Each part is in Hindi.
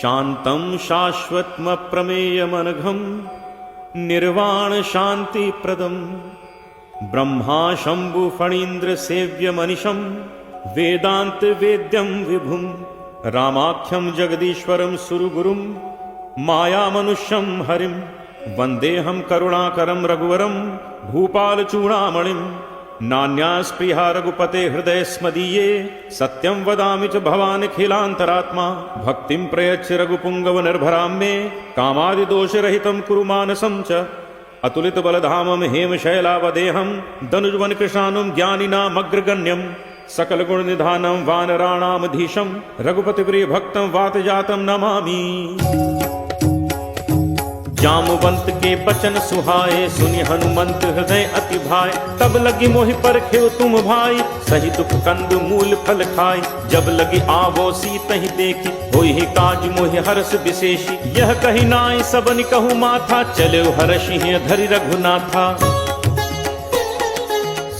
शान्तं शाश्वतमप्रमेयमनघं निर्वाण शान्तिप्रदं ब्रह्मा शंभु फणीन्द्र सेव्यमनिशं वेदांत वेद्यं विभुं रामाख्यं जगदीश्वरं सुरगुरुं मायामनुष्यं हरिं वन्देऽहं करुणाकरं रघुवरं भूपालचूडामणिं नान्यास्पृहा रघुपते हृदय स्मदीये सत्यं वदामि च भवानखिलान्तरात्मा भक्तिं प्रयच्छ रघुपुङ्गव निर्भरां मे कामादिदोषरहितं कुरु मानसं च अतुलितबलधामं हेमशैलावदेहं दनुजवनकृशानुं ज्ञानिनामग्रगण्यं सकलगुणनिधानं वानराणामधीशं रघुपतिप्रियभक्तं वातजातं नमामि। जामवंत के बचन सुहाए सुनि हनुमंत हृदय अति भाए तब लगी मोहि परखे तुम भाई सही दुख कंद मूल फल खाई जब लगी आवो सीतहि देखी होई ही काज मोहि हर्ष विशेषी यह कही नाई सबनि कहु माथा चले हर्षि धरि रघुनाथा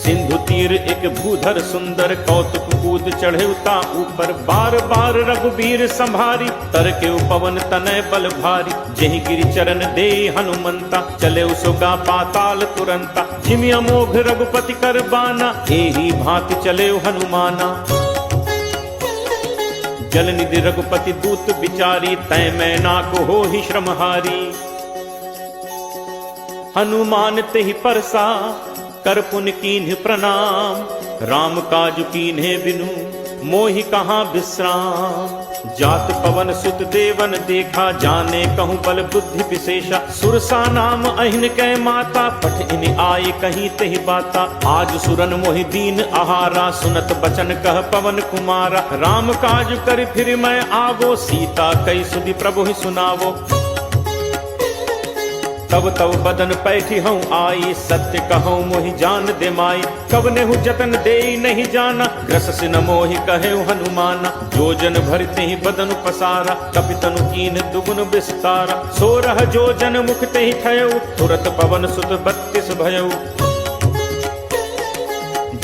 सिंधु तीर एक भूधर सुंदर कौतुक कूद चढ़े उता ऊपर बार बार रघुबीर संभारी तर के पवन तनय बल भारी जहि गिरि चरण दे हनुमंता चले उसोगा पाताल तुरंता जिमि अमोघ रघुपति कर बाना एही भांति चले हनुमाना जल निधि रघुपति दूत बिचारी तय मैना को हो ही श्रमहारी हनुमान ते ही परसा कर पुन कीन्ह प्रणाम राम काज कीन्हे बिनु मोहि कहाँ विश्राम जात पवन सुत देवन देखा जाने कहूँ बल बुद्धि विशेषा सुरसा नाम अहिन कै माता पठ इन आए कहीं तेहि बाता आज सुरन मोहि दीन आहारा सुनत बचन कह पवन कुमारा राम काज कर फिर मैं आवो सीता कई सुधि प्रभु ही सुनावो तब तब बदन पैठी हूँ आई सत्य कहूँ मोहि जान दे माई कब नेहु जतन दे नहीं जाना ग्रस सिन मोहि कहे हनुमाना जोजन भरते ही बदन पसारा कपितनु कीन दुगुन विस्तारा 16 जोजन मुख ते ही थयउ तुरत पवन सुत 32 भयउ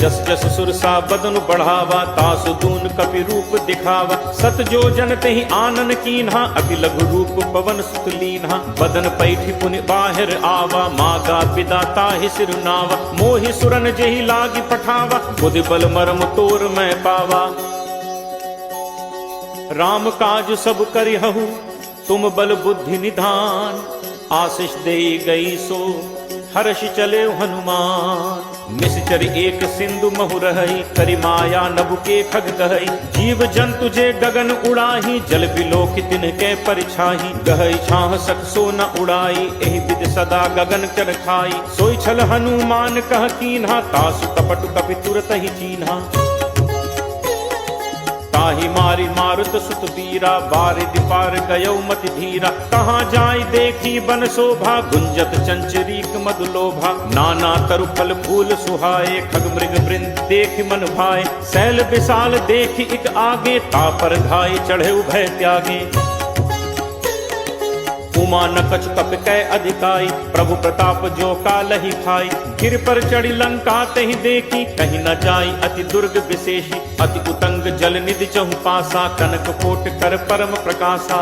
जस जस सुरसा बदन बढ़ावा तासु दून कपि रूप दिखावा सत जोजन ते ही आनन कीन्हा अति लघु रूप पवन सुत लीन्हा बदन पैठी पुनि बाहिर आवा मागा पिदाता ही सिरुनावा मोहि सुरन जेहि लागी पठावा बुद्धि बल मरम तोर मैं पावा राम काज सब करिहु तुम बल बुद्धि निधान आशीष दे गई सो हर्ष चले हनुमान निश्चर एक सिंधु महु रही करि माया नभु के खग गहई जीव जंतु जे गगन उड़ाही जल बिलोक तिनके परिछाही गहई छाह सक सो न उड़ाई एहि विद सदा गगन कर खाई सोई छल हनुमान कह कीन्हा तासु कपटु कपि तुरत ही चीन्हा ताहि मारी मारुत सुत बीरा बारिधि पार गयो मति धीरा कहाँ जाय देखी बन शोभा गुंजत चंचरीक मधुलोभा नाना तरु फल फूल सुहाए खग मृग वृंद देख मन भाए सैल विशाल देखी एक आगे तापर घाय चढ़े भय त्यागे उमा नकच कप कै अधिकाई प्रभु प्रताप जो कालहि खाई गिर पर चढ़ी लंका तहि देखी कहीं न जाई अति दुर्ग विशेषी अति उतंग जल निधि चहु पासा कनक कोट कर परम प्रकाशा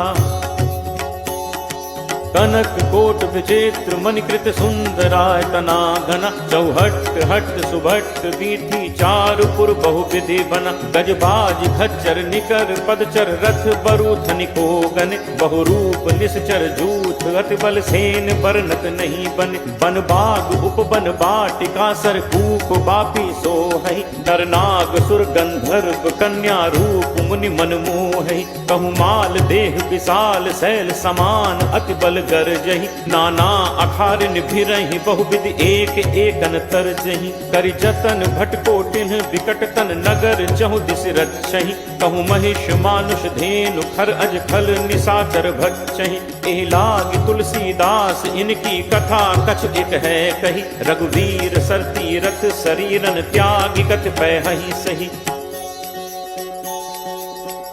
कनक कोट विचित्र मणिकृत सुंदराय तना घना चौहट हट सुभट वीथी चारुपुर बहु विधि बना गजबाज खच्चर निकर पदचर रथ बरूथ निकोगन बहुरूप निश्चर जूथ अति बल सेन बरनत नहीं बन बन बाग उपवन बाटिका सर कूप बापी सोहई नरनाग सुर गंधर्व कन्या रूप मुनि मन मोहई कहु माल देह विशाल शैल समान अति बल गरजहि नाना अखारिन भिरहि बहुविध एक एकन तरजहि करि जतन भटकोटिन विकट तन नगर चहु दिस रक्षहि कहु महिष मानुष धेनु खर अज खल निशाचर भक्षहि एहि लाग तुलसीदास इनकी कथा कछ एक है कही रघुवीर सर तीरथ शरीरन त्यागी कछ पैहि सही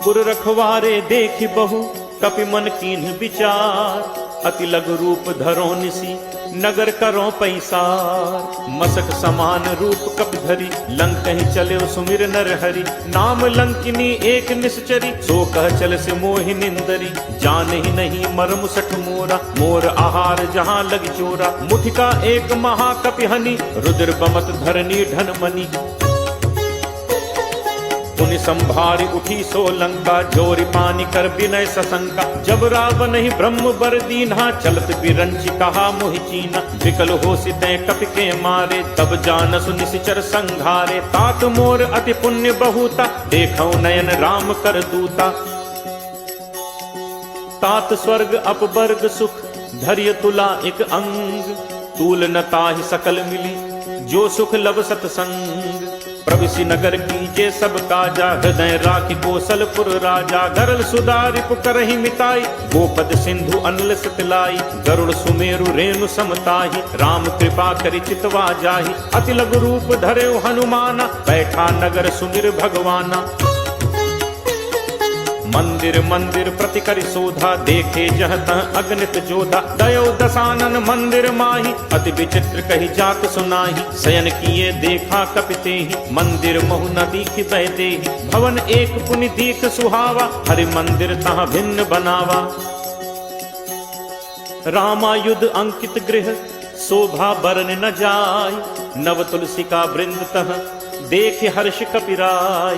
गुर रखवारे देखि बहु कपि मन कीन्ह विचार अति लघु रूप धरो निसी नगर करो पैसार। मसक समान रूप कप धरी लंक ही चले सुमिर नर हरि। नाम लंकिनी एक निश्चरी सो कह चल से मोहि निंदरी। जान ही नहीं मर्म सठ मोरा मोर आहार जहाँ लग चोरा। मुठिका एक महाकपिहनि रुद्र बमत धरनी धन मनी। पुनि संभारी उठी सो लंका जोरी पानी कर विनय सशंका। जब रावण ही ब्रह्म बर दीन्हा चलत बिरंच कहा मोहि चीना। विकल हो सिते कपि के मारे तब जानसु निशिचर संघारे। तात मोर अति पुण्य बहुता देखौ नयन राम कर दूता। तात स्वर्ग अपवर्ग सुख धैर्य तुला एक अंग। तूल न ताहि सकल मिली जो सुख लब सतसंग। प्रविशि नगर कीजे सब काजा हृदय राखि कौशलपुर राजा। गरल सुधारि पुकरहि मिताई गोपद सिंधु अनल सतलाई। गरुड़ सुमेरु रेणु समताहि राम कृपा करि चितवा जाहि। अति लघु रूप धरेउ हनुमाना बैठा नगर सुमिर भगवाना। मंदिर मंदिर प्रति करि शोधा देखे जहत अगणित जोधा। दयो दसानन मंदिर माही अति विचित्र कही जात सुनाही। शयन किए देखा कपिते ही मंदिर महु न दीख बहते ही। भवन एक पुनि दीख सुहावा हरि मंदिर तहाँ भिन्न बनावा। रामायुध अंकित गृह शोभा बरन न जाय। नव तुलसी का वृंद तह देख हर्ष कपिराय।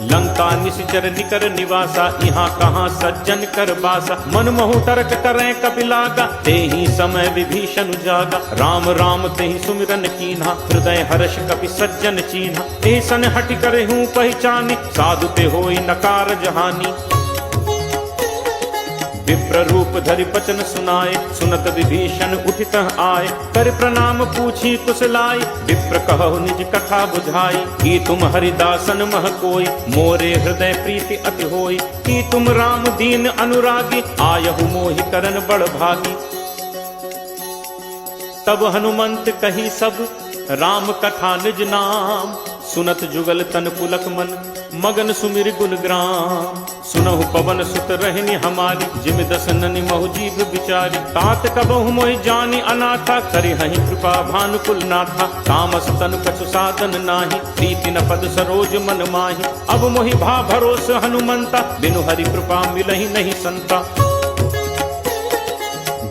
लंका निशिचर निकर निवासा यहाँ कहाँ सज्जन कर बासा। मन महु तर्क करें कपिलागा तेहि समय विभीषण जागा। राम राम तेहि सुमिरन कीन्हा हृदय हर्ष कपि सज्जन चीन्हा। तेहि सन हटि करे हूँ पहचानी साधु ते होई नकार जहानी। विप्र रूप धरि बचन सुनाए सुनत विभीषण उठित आए। कर प्रणाम पूछी कुशलाई विप्र कहु निज कथा बुझाई। कि तुम हरिदासन मह कोई मोरे हृदय प्रीति अति होई। कि तुम राम दीन अनुरागी आयहु मोहि करन बड़ भागी। तब हनुमंत कही सब राम कथा निज नाम। सुनत जुगल तन पुलक मन मगन सुमिर गुण ग्राम। सुनहु पवन सुत रहनी हमारी जिम दस ननि महु जीव बिचारी। तात कबहु मोहि जानी अनाथा करि हहि कृपा भानुकुल नाथा। तामस तनु कछु साधन नाही प्रीति न पद सरोज मन माही। अब मोहि भा भरोस हनुमंता बिनु हरि कृपा मिलहि नहीं संता।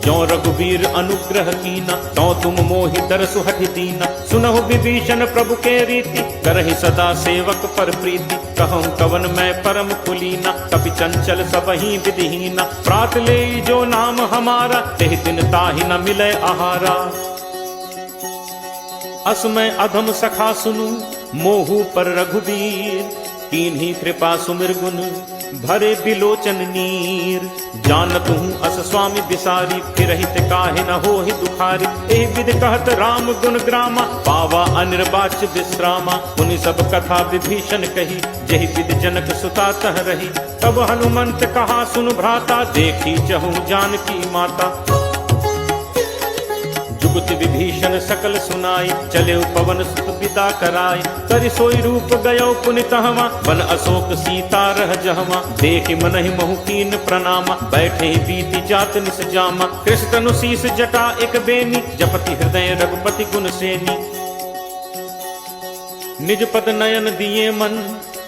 जो रघुवीर अनुग्रह कीना तो तुम मोहि दरसु हठि दीना। सुनहु विभीषण प्रभु के रीति करहि सदा सेवक पर प्रीति। कहूँ कवन मैं परम कुलीना कपि चंचल सबहि विधिहीना। प्रात ले जो नाम हमारा तेहि दिन ताहि न मिले आहारा। असमय अधम सखा सुनु मोहु पर रघुवीर। कीन्ही कृपा सुमिर गुण भरे बिलोचन नीर। जानत हूँ अस स्वामी बिसारी फिरहित काहे न होहि दुखारी। एहि विधि कहत राम गुण ग्रामा पावा अनिर्वाच्य विश्रामा। पुनि सब कथा विभीषण कही जहि विधि जनक सुता तह रही। तब हनुमंत कहा सुन भ्राता देखी चहु जानकी माता। जुगति विभीषण सकल सुनाई चले पवन सुत विदा कराई। करि सोई रूप गयो पुनि तहवा वन अशोक सीता रह जहवा। देखि मनहि महु कीन प्रणामा बैठे बीति जात निस जामा। कृष्ण तनु शीस जटा एक बेनी जपति हृदय रघुपति गुण सेनी। निज पद नयन दिए मन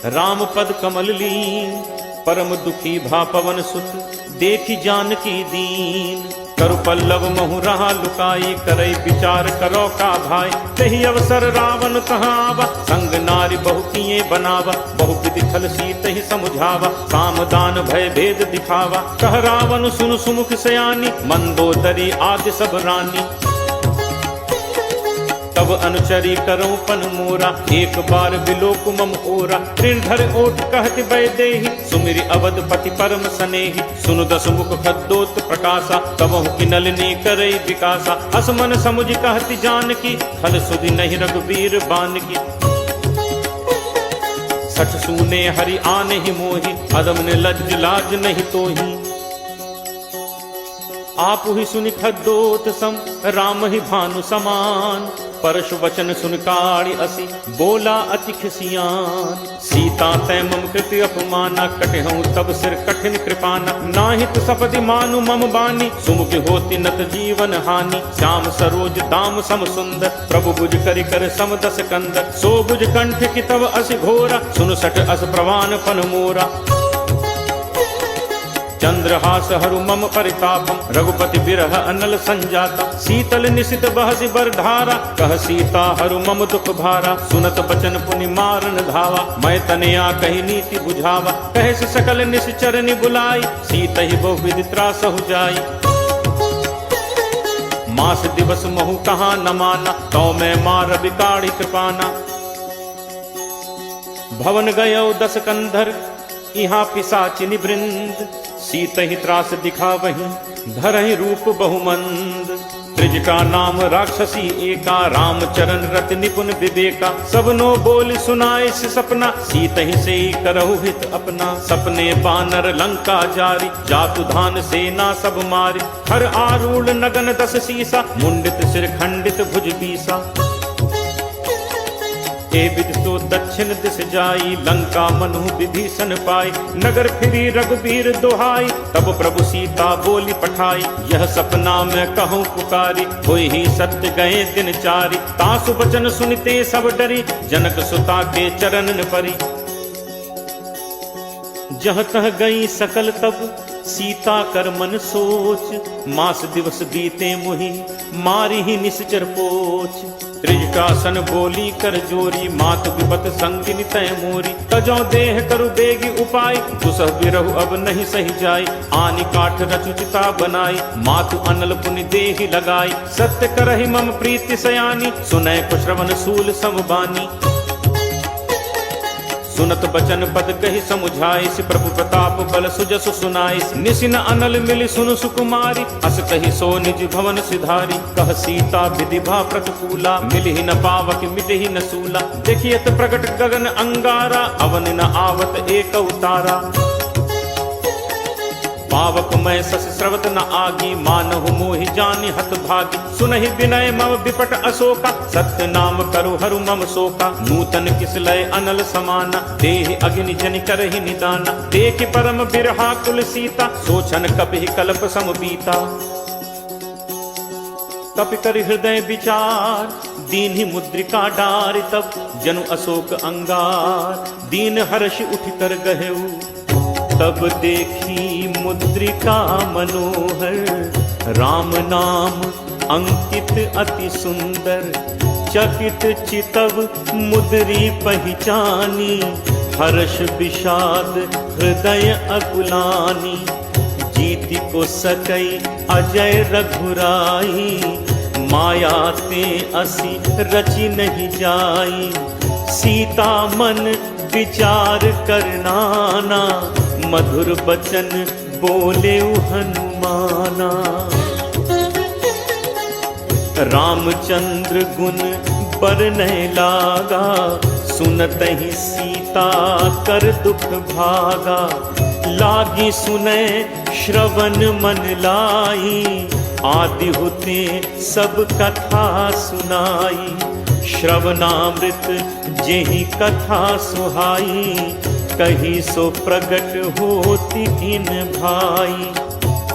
राम पद कमल लीन। परम दुखी भा पवन सुत देखि जानकी दीन। करु पल्लव महु रहा लुकाई करई विचार करो का भाई। तही अवसर रावण कहाँ आवा संग नारी बहु किए बनावा। बहु विधि छल सीत ही समुझावा सामदान भय भेद दिखावा। कह रावण सुन सुमुख सयानी मंदोदरी आदि सब रानी। तब अनुचरी करो पन मोरा एक बार बिलोक मम ओरा। तृणधर ओट कहति वैदेही सुमिरि अवधपति परम सनेही। सुनु दस मुख खद्दोत प्रकाशा कबहु की नलिनी करई विकासा। असमन समुझ कहति जानकी खल सुधि नहीं रघुवीर बानकी। सठ सूने हरि आने ही मोही अदम ने लज्ज लाज नहीं तोही। आप ही सुनि खद्दोत सम राम ही भानु समान। परशु वचन सुन काढ़ी असी बोला अति खिसियान। सीता तै मम कृति अपमाना कटहूँ तब सिर कठिन कृपाना। नाहित सपदि मानु मम बानी सुमुख होती नत जीवन हानि। श्याम सरोज दाम सम सुंदर प्रभु भुज करि कर सम दस कंदर। सो भुज कंठ की तब असि घोरा सुन सट अस प्रवान पन मोरा। चंद्रहास हरु मम परितापम रघुपति बिरह अनल संजाता। शीतल निशित बहसि बर धारा कह सीता हरु मम दुख भारा। सुनत बचन पुनि मारन धावा मैं तनया कही नीति बुझावा। कहस सकल निश्चरनि बुलाई सीत ही बहुविधि त्रासहु जाई। मास दिवस महु कहाँ न माना तो मैं मार बिकाड़ी कृपाना। भवन गयो दस कंधर यहाँ पिशाचिनि वृंद। सीत ही त्रास दिखा वहीं धरहि रूप बहुमंद। त्रिज का नाम राक्षसी एका राम चरण रत निपुण विवेका। सबनो बोल सुनाए से सपना सीत ही से करहु हित अपना। सपने बानर लंका जारी जातु धान सेना सब मारी। हर आरूढ़ नगन दस सीसा मुंडित सिर खंडित भुज बीसा। ए विद तो दक्षिण दिस जाई लंका मनु विभीषण पाई। नगर फिरी रघुबीर दोहाई तब प्रभु सीता बोली पठाई। यह सपना मैं कहूँ पुकारी होई ही सत्य गए दिन चारी। तासु वचन सुनते सब डरी जनक सुता के चरणन परी। जह तह गई सकल तब सीता कर मन सोच। मास दिवस बीते मुहि मारी ही निश्चर पोच। त्रिजटासन बोली कर जोरी मात विपत संगिनी तय मोरी। तजौ देह करु बेगी उपाय दुसह बिरहु अब नहीं सही जाई। आनि काठ रचुचिता बनाई मातु अनल पुनि देहि लगाई। सत्य करहि मम प्रीति सयानी सुनय कुश्रवण सूल समबानी। सुनत बचन पद कही समुझाई प्रभु प्रताप बल सुजसु सुनाई। निसिन अनल मिली सुनु सुकुमारी अस कही सो निज भवन सिधारी। कह सीता विधिभा प्रतिकूला मिलहि न पावक मिटहि न सूला। देखियत प्रकट गगन अंगारा अवन न आवत एक उतारा। पावक मैं सस स्रवत न आगी मानहु मोहि जानि हत भागी। सुनहि विनय मम विपट अशोका सत्य नाम करु हरु मम शोका। नूतन किसलय अनल समाना देहि अग्नि जनि करहि निदाना। देखि परम बिरहा कुल सीता सोचन कपिहि कल्प सम बीता। कपि कर हृदय विचार दीन्हि मुद्रिका डारि तब जनु अशोक अंगार। दीन हर्ष उठ कर गहेऊ तब देखी मुद्रिका मनोहर। राम नाम अंकित अति सुंदर चकित चितव मुद्री पहचानी। हर्ष विषाद हृदय अकुलानी जीति को सकई अजय रघुराई। माया ते असी रचि नहीं जाई सीता मन विचार करनाना। मधुर बचन बोले हनुमाना। रामचंद्र गुण बरनय लागा सुनत ही सीता कर दुख भागा। लागी सुने श्रवण मन लाई आदि होते सब कथा सुनाई। श्रवणामृत जेहि कथा सुहाई कही सो प्रगट होती इन भाई।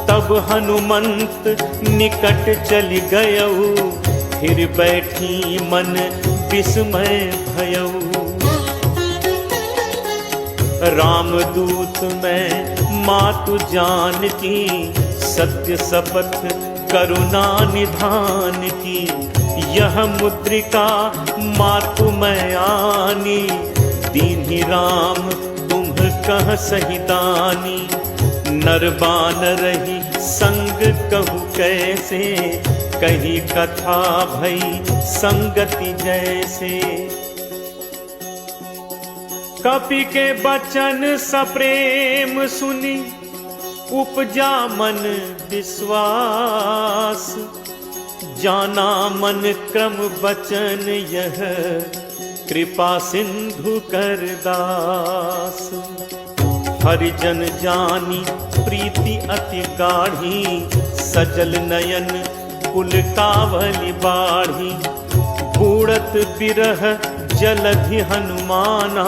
तब हनुमंत निकट चली गयऊ फिर बैठी मन विस्मय भयऊ। रामदूत मैं मातु जानकी सत्य शपथ करुणा निधान की। यह मुद्रिका मातु मैं आनी दीन्हि राम तुम कह सहिदानी। नरबान रही संग कहु कैसे कही कथा भई संगति जैसे। कपि के बचन सप्रेम सुनी उपजा मन विश्वास। जाना मन क्रम बचन यह कृपा सिंधु कर दास। हरिजन जानी प्रीति अति गाढ़ी सजल नयन कुल कावली बाढ़ी। बूढ़त बिरह जलधि हनुमाना,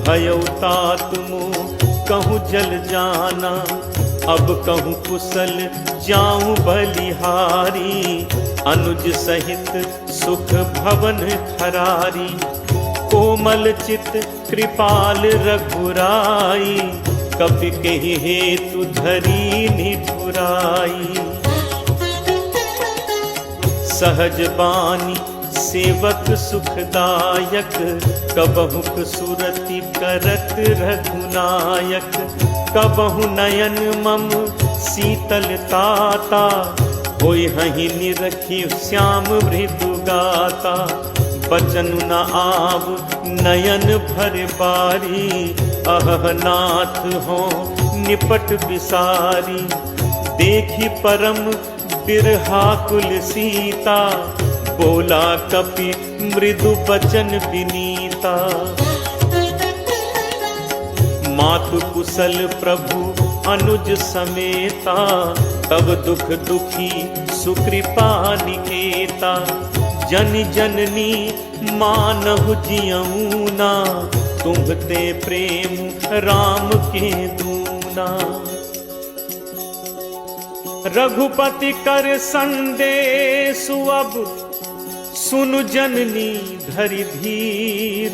भयउ तात मोह कहूँ जल जाना। अब कहूँ कुशल जाऊं बलिहारी, अनुज सहित सुख भवन खरारी। कोमल चित कृपाल रघुराई, कपि केहि हेतु धरी निठुराई। सहज बानी सेवक सुखदायक, कबहुक सुरति करत रघुनायक। कबहु नयन मम शीतल ताता, होय हहि निरखी श्याम मृदु गाता। बचन न आव नयन भर बारी, अह नाथ हो निपट बिसारी। देखी परम बिरहाकुल सीता, बोला कपि मृदु बचन विनीता। मातु कुशल प्रभु अनुज समेता, तब दुख दुखी सुकृपा निकेता। जन जननी मानहु जियऊना, तुम्हते प्रेम राम के दूना। रघुपति कर संदेशु अब, सुनु जननी धरि धीर।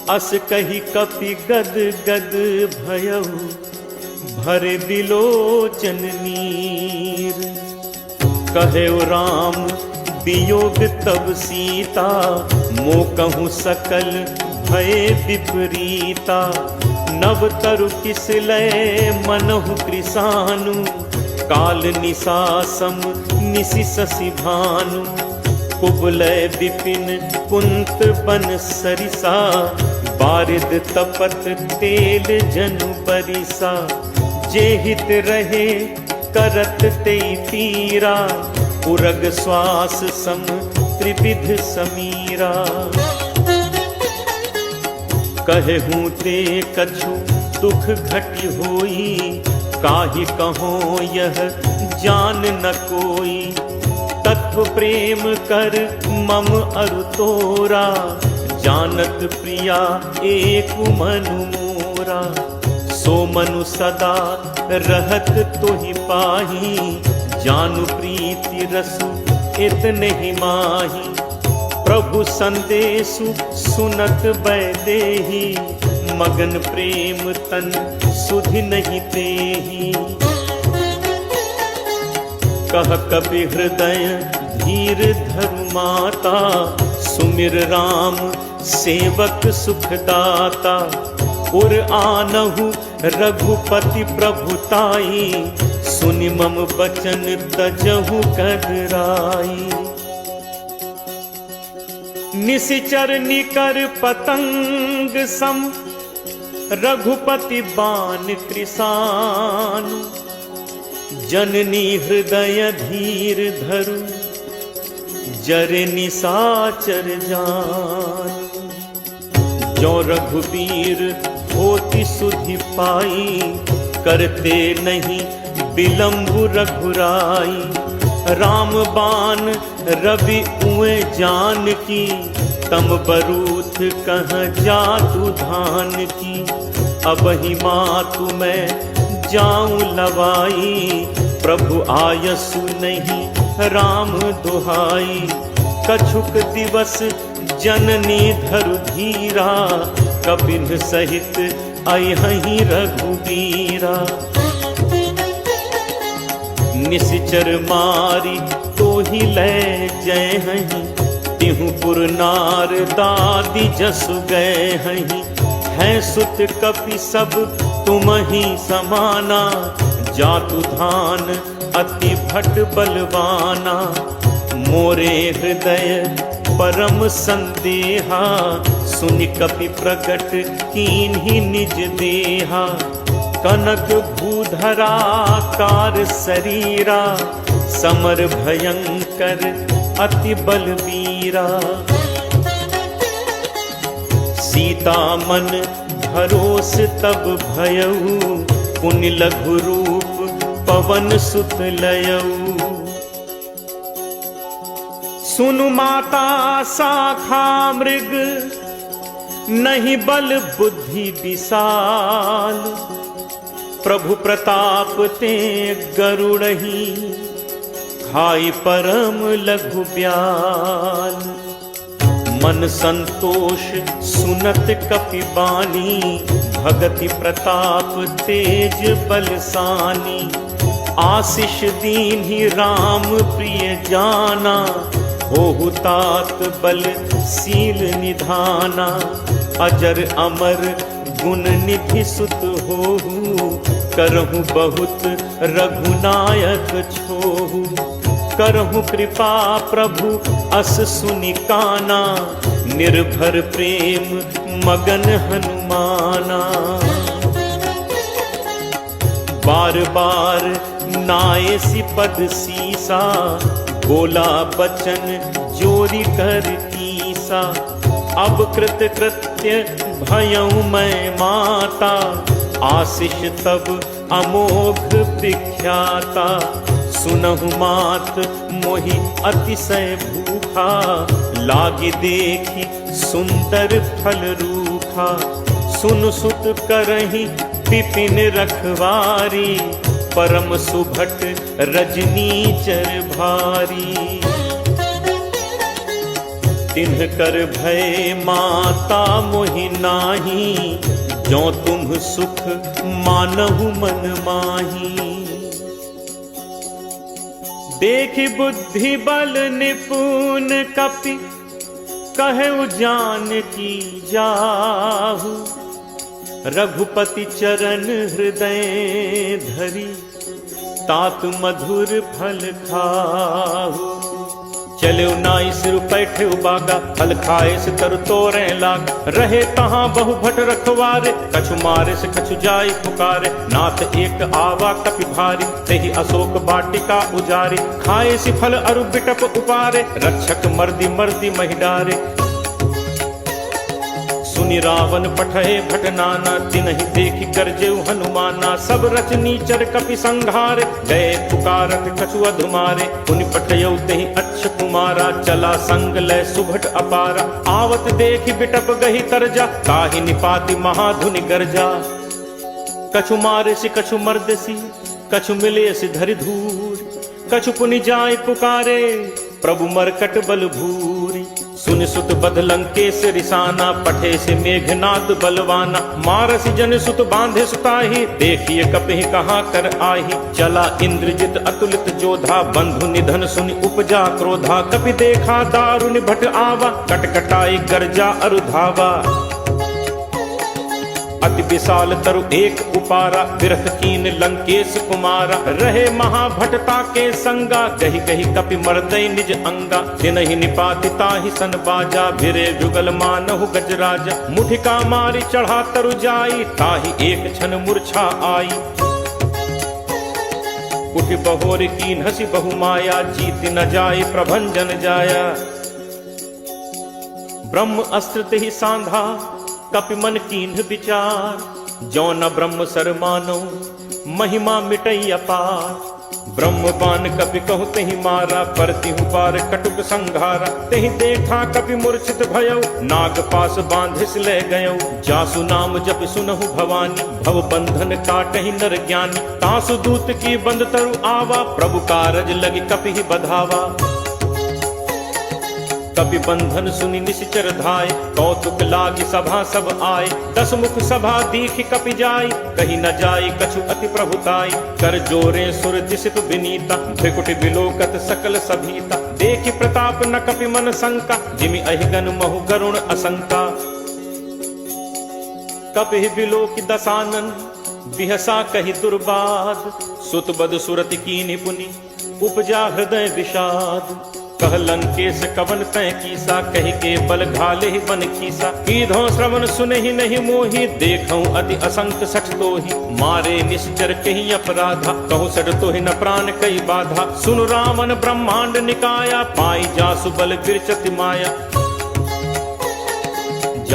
अस कही कपि गद गद भयउ, भरे बिलोचन नीर। कहेउ राम वियोग तब सीता, मो कहूँ सकल भय विपरीता। नव तरु किस लय मनहु कृसानु, काल निसासम निसि शशि भानु। कुबलय विपिन कुंत बन सरिसा, बारिद तपत तेल जनु बरिसा। जे हित रहे करत ते पीरा, उरग श्वास सम त्रिविध समीरा। कहूँ ते कछु दुख घटि होई, काहि कहो यह जान न कोई। तत्व प्रेम कर मम अरु तोरा, जानत प्रिया एक मनु मोरा। सो मनु सदा रहत तोहि पाही, जानु प्रीति रसु इतने ही माही। प्रभु संदेशु सुनत बैदेही, मगन प्रेम तन सुधि नहीं तेही। कह कपि हृदय धीर धरु माता, सुमिर राम सेवक सुखदाता। उर आनहु रघुपति प्रभुताई, सुनि मम बचन तजहु कदराई। निशिचर निकर पतंग सम, रघुपति बान कृसान। जननी हृदय धीर धरु, जरे निसाचर जान। जो रघुबीर होति सुधि पाई, करते नहीं विलंबु रघुराई। राम बान रवि उए जान की, तम बरूथ कह जातु धान की। अब ही मातु मैं जाऊं लवाई, प्रभु आयसु नहीं राम दुहाई। कछुक दिवस जननी धरु धीरा, कपिन सहित अयहि रघुबीरा। निशिचर मारी तो ही ले जय हहीं, तिहु पुर नार दादी जसु गए हहीं। हैं सुत कपि सब तुम ही समाना, जातु धान अति भट बलवाना। मोरे हृदय परम संदेहा, सुनि कपि प्रगट कीन्ही निज देहा। कनक भूधरा कार शरीरा, समर भयंकर अति बलबीरा। सीता मन भरोस तब भयऊ, पुनि लघु रूप पवन सुत लयऊ। सुनु माता शाखा मृग, नहीं बल बुद्धि विशाल, प्रभु प्रताप ते गरुड़ही, खाई परम लघु ब्याल। मन संतोष सुनत कपि बानी, भगति प्रताप तेज बलसानी। आशीष दीन्हि राम प्रिय जाना, होहु तात बल सील निधाना। अजर अमर गुण निधि सुत होहु, करहु बहुत रघुनायक छोहु। करहु कृपा प्रभु अस सुनि काना, निर्भर प्रेम मगन हनुमाना। बार बार नायसी पद सीसा, बोला बचन जोरी कर कीसा। अब कृत कृत्य भयउ मैं माता, आशीष तब अमोघ विख्याता। सुनहु मात मोहि अतिशय भूखा, लागी देखी सुंदर फल रूखा। सुन सुत करहि विपिन रखवारी, परम सुभट रजनीचर भारी। तिन्ह कर भय माता मोहि नाही, जो तुम सुख मानहु मन माही। देखि बुद्धि बल निपुण कपि, कहु जानकी जाहु। रघुपति चरण हृदय धरी, तात मधुर फल खाहु। चले नाई सिर पैठे उबागा, फल खाए से तर तोरे लाग। रहे तहाँ बहु भट रखवारे, कछु मारे से कछु जाय पुकारे। नाथ एक आवा कपि भारी, तेहि अशोक वाटिका उजारी। खाए सि फल अरु बिटप उपारे, रक्षक मर्दी मर्दी महि डारे। सुनि रावण पठे भट नाना, तिन्हि देखि गरजेउ हनुमाना। सब रचनीचर कपि संघारे, गए पुकारत कछु अधुमारे। पुनि पठयउ तेहि अच्छ कुमारा, चला संग लय सुभट अपारा। आवत देखि बिटप गहि तरजा, ताहि निपाति महाधुनि गरजा। कछु मारे सि कछु मर्दसी, कछु मिले सि धरि धूर। कछु पुनि जाय पुकारे, प्रभु मरकट बल भूरी। सुन सुत बध लंकेश रिसाना, पठे से मेघनाद बलवाना। मारस जन सुत बांधे सुताही, देखिए कपि कहाँ कर आही। चला इंद्रजित अतुलित जोधा, बंधु निधन सुनि उपजा क्रोधा। कपि देखा दारुनि भट आवा, कटकटाई गर्जा अरु धावा। अति विशाल तरु एक उपारा, विरथ कीन लंकेश कुमारा। रहे महाभटता के संगा, गही गही कपि मर्दय निज अंगा। तिनहि निपाति ताहि सन बाजा, भिरे जुगल मानहु गजराजा। मुठिका मारी चढ़ा तरु जाई, ताहि एक क्षण मूर्छा आई। उठि बहोर कीन हसी बहु माया, जीत न जाय प्रभंजन जाया। ब्रह्म अस्त्र तेहि सांधा, कपि मन कीन्ह विचार। जो न ब्रह्म सर मानो, महिमा मिटई अपार। ब्रह्म बान कपि कहु तेहि मारा, परतिहु पार कटुक संघारा। तेहि देखा कपि मूर्छित भयउ, नाग पास बांधिस ले गयउ। जासु नाम जपि सुनहु भवानी, भव बंधन काटहि नर ज्ञानी। तासु दूत की बंद तरु आवा, प्रभु कारज लगी कपि ही बधावा। कपि बंधन सुनि निश्चर धाय, कौतुक लागी सभा सब आए। दस मुख सभा दीखि कपि जाय, कही न जाय कछु अति प्रभुताई। कर जोरे सुर दिसित विनीता, भृकुटि विलोकत सकल सभीता। देखि प्रताप न कपि मन शंका, जिमि अहिगन महु गरुण असंका। कपि विलोकि दसानन, बिहसा कहि दुर्बाद। सुत बद सुरति कीनि पुनि, उपजा हृदय विषाद। कह लंकेश कवन तय कीसा, कहि के बल घाले ही बन खीसा। कीधो श्रवण सुनहि नहीं मोहि, देखऊं अति असंक सठ तोहि। मारे निश्चर कहि अपराधा, कहूँ सठ तोहि न प्राण कई बाधा। सुन रावण ब्रह्मांड निकाया, पाई जासु बल विरचति माया।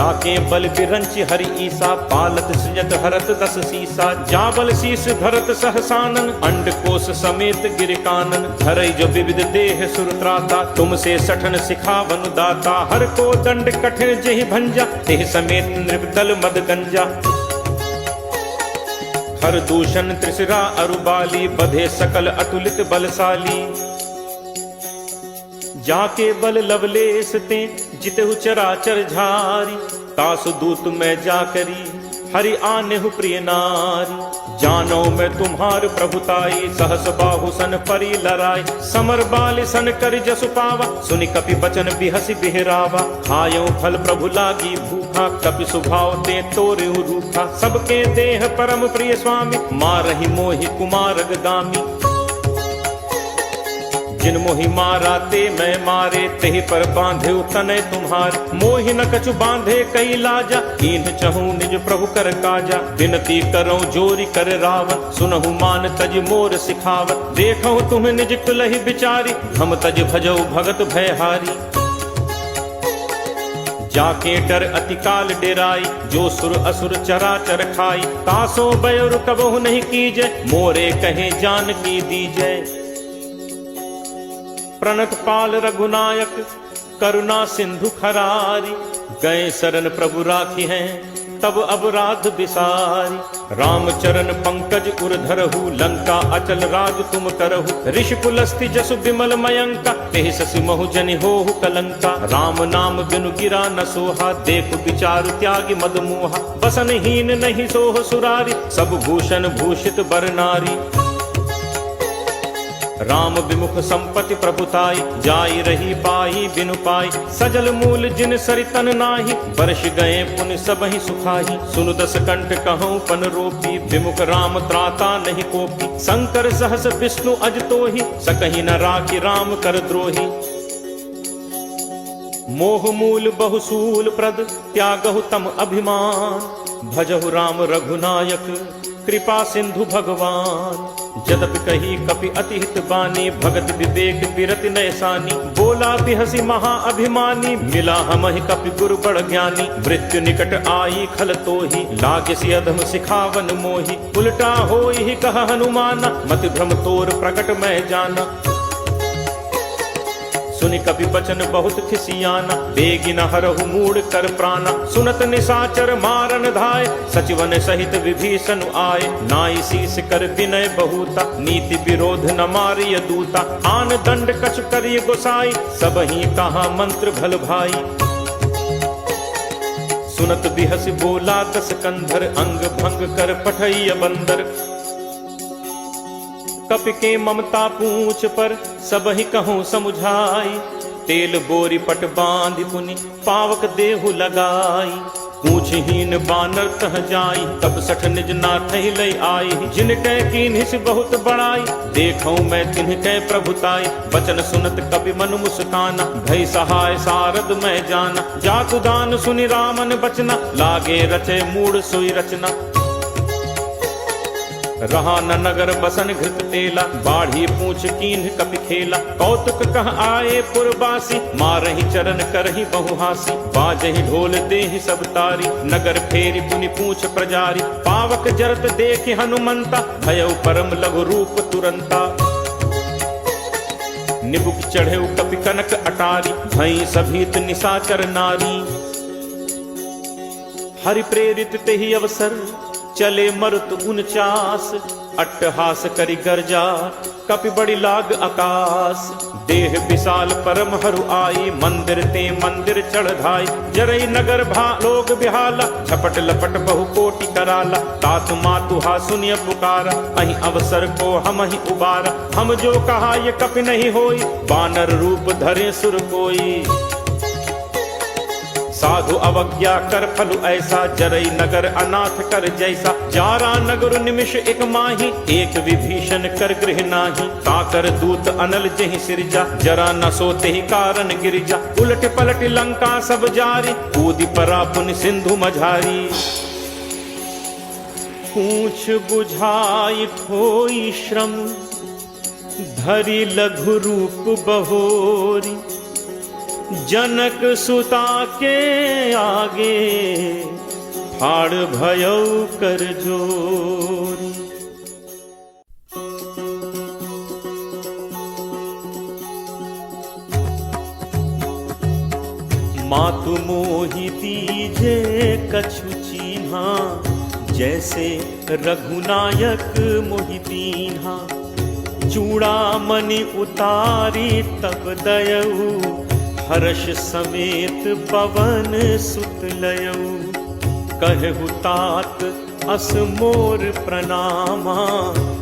जाके बल बिरंचि हरि ईसा, पालत सृजत हरत 10 सीसा। जाबल शीस धरत सहसानन, अंड कोश समेत गिर कानन। धरई जो विविध देह सुरत्राता, तुमसे सठन सिखावन दाता। हर को दंड कठिन जेहि भंजा, तेह समेत नृपदल मद गंजा। हर दूषण त्रिशिरा अरुबाली, बधे सकल अतुलित बलशाली। जाके बल लवलेस ते, जितहु चराचर झारी। तासु दूत मैं जाकरी, हरि आनेहु प्रिय नारी। जानो मैं तुम्हार प्रभुताई, सहस बाहु सन परी लराई। समर बाल सन कर जसु पावा, सुनि कपि बचन बिहसि बिहरावा। खायो फल प्रभु लागी भूखा, कपि सुभाव ते तोरेहु रूखा। सबके देह परम प्रिय स्वामी, मारहि मोहि कुमारग गामी। जिन मोहि मारा ते मैं मारे, तेहि पर बांधे तनय तुम्हार। मोहि न कछु बांधे कई लाजा, कीन्ह चहु निज प्रभु कर काजा। विनती करो जोरी कर रावत, सुनहु मान तज मोर सिखावत। देखहु तुम निज कुलहि बिचारी, हम तज भजौ भगत भयहारी। जाके डर अति काल डेराई, जो सुर असुर चराचर खाई। तासो बयोर कबहु नहीं कीजय, मोरे कहे जान की दीजय। प्रणत पाल रघुनायक, करुणा सिंधु खरारी। गए शरण प्रभु राखी हैं, तब अपराध बिसारी। राम चरण पंकज उर धरहु, लंका अचल राज तुम करहु। ऋषि पुलस्ति जसु विमल मयंका, तेहि ससि महु जनि होहु कलंका। राम नाम बिनु गिरा न सोहा, देखु विचारु त्यागी मद मोहा। बसन हीन नहीं सोह सुरारी, सब भूषण भूषित बर नारी। राम विमुख संपत्ति प्रभुताई, जाई रही पाई बिनु पाई। सजल मूल जिन सरितन नाही, वर्ष गए पुन सबहि सुखाही। सुनु 10 कंठ कहूँ पन रोपी, विमुख राम त्राता नहीं कोपी। शंकर सहस विष्णु अज तोहि, सकहि न राखी राम कर द्रोही। मोह मूल बहुसूल प्रद, त्यागहु तम अभिमान। भजहु राम रघुनायक, कृपा सिंधु भगवान। जदपि कही कपि अति हित बानी, भगत विवेक बिरति नयसानी। बोला बिहसी महा अभिमानी, मिला हमहि कपि गुरु बड़ ज्ञानी। मृत्यु निकट आई खल तोहि, लागे सि अधम सिखावन मोहि। उल्टा होई ही कह हनुमाना, मति भ्रम तोर प्रकट मैं जाना। सुनि कपि बचन बहुत खिसियाना, बेगिन हरहु मूड कर प्राणा। सुनत निशाचर मारन धाय, सचिवन सहित विभीषण आए। नाई शीस कर विनय बहुता, नीति विरोध न मारिय दूता। आन दंड कछु करिय गोसाई, सबहि कहा मंत्र भल भाई। सुनत बिहसि बोला 10 कंधर, अंग भंग कर पठैय बंदर। कपि के ममता पूछ पर, सबहि कहूँ समुझाई। तेल बोरी पट बांधि पुनि, पावक देहु लगाई। पूछहीन बानर तह जाई, तब सठ निज नाथ लई आई। जिनकै कीन्हिस बहुत बड़ाई, देखऊं मैं तिनकै प्रभुताई। बचन सुनत कपि मन मुस्काना, भई सहाय सारद मैं जाना। जातु दान सुनि रामन बचना, लागे रचे मूड सोई रचना। रहा न नगर बसन घृत तेला, बाढ़ी पूछ कीन्ह कपि खेला। कौतुक कह आए पुरबासी, मारहि चरण करहि बहुहासी। बाजहि ढोल देहि सब तारी, नगर फेरि पुनि पूछ प्रजारी। पावक जरत देखि हनुमंता, भयउ परम लघु रूप तुरंता। निबुक चढ़ेउ कपि कनक अटारी, भई सभीत निशाचर नारी। हरि प्रेरित तेहि अवसर, चले मरुत 49। अट्टहास करि गर्जा, कपि बड़ी लाग आकाश। देह विशाल परम हरु आई, मंदिर ते मंदिर चढ़ धाई। जरई नगर भा लोग बिहाला, झपट लपट बहु कोटि कराला। तात मातु हा सुनिय पुकारा, अहि अवसर को हम ही उबारा। हम जो कहा ये कपि नहीं होई, बानर रूप धरे सुर कोई। साधु अवज्ञा कर फलु ऐसा, जरई नगर अनाथ कर जैसा। जारा नगर निमिष एक माही, एक विभीषण कर गृह नाही। ताकर दूत अनल जहि सिरजा, जरा न सोते ही कारण गिरिजा। उलट पलट लंका सब जारी, कूदि परा पुनि सिंधु मझारी। पूछ बुझाई खोई श्रम, धरि लघु रूप बहोरी। जनक सुता के आगे फाड़ भयौ कर जोर। मातु मोहि दीजे कछु चीन्हा, जैसे रघुनायक मोहि दीन्हा। चूड़ामणि उतारी तब दयऊ, हर्ष समेत पवन सुत लयऊ। कहु तात अस मोर प्रणामा,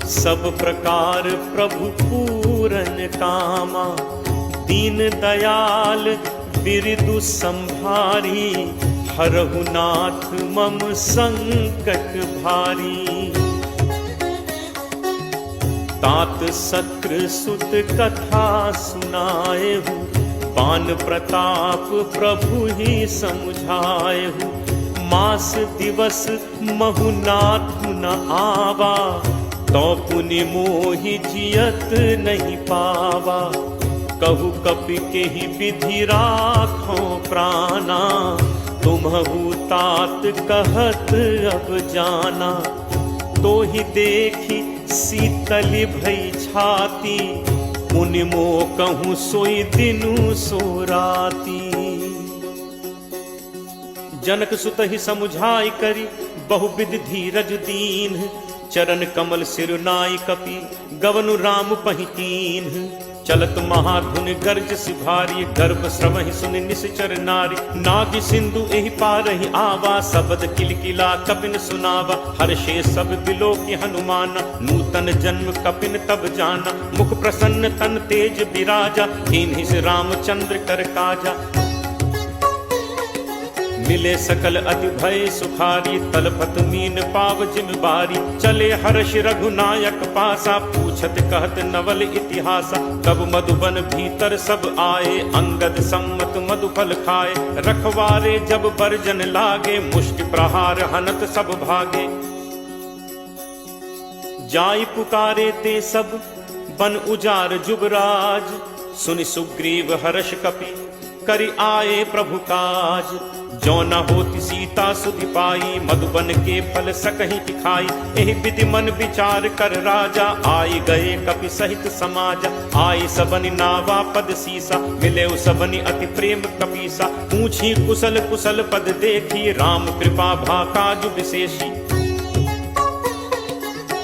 सब प्रकार प्रभु पूरन कामा। दीन दयाल बिरदु संभारी, हरहु नाथ मम संकट भारी। तात सक्र सुत कथा सुनाएहु, बान प्रताप प्रभु ही समझाएहु। मास दिवस महु नाथ न आवा, तो पुनि मोहि जियत नहीं पावा। कहु कपि के ही विधि राखो प्राणा, तुम्हु तात कहत अब जाना। तो ही देखी शीतल भई छाती, मुनि मो कहूँ सोई दिनु सो राती। जनक सुत ही समुझाई करी, बहुविध धीरज दीन। चरण कमल सिर नाई कपि, गवनु राम पहितीन। चलत महाधुन गर्ज सिभारी, गर्भ श्रवहि सुनि निश्चर नारी। नाग सिंधु एहि पारहि आवा, सबद किलकिला कपिन सुनावा। हर्षे सब बिलो की हनुमान, नूतन जन्म कपिन तब जाना। मुख प्रसन्न तन तेज विराजा, कीन्हि से रामचंद्र कर काजा। मिले सकल अति भय सुखारी, तलपत मीन पाव जिम बारी। चले हर्ष रघुनायक पासा, पूछत कहत नवल इतिहासा। तब मधुबन भीतर सब आए, अंगद सम्मत मधुफल खाए। रखवारे जब बरजन लागे, मुष्टि प्रहार हनत सब भागे। जाई पुकारे ते सब बन उजार जुबराज। सुनि सुग्रीव हर्ष कपि, करि आए प्रभु काज। जो न होती सीता सुधि पाई, मधुबन के फल सकहि खाई। एहि विधि मन विचार कर राजा, आई गए कपि सहित समाज। आई सबनि नावा पद सीसा, मिले सबनि अति प्रेम कपीसा। पूछी कुशल कुशल पद देखी, राम कृपा भा काजु विशेषी।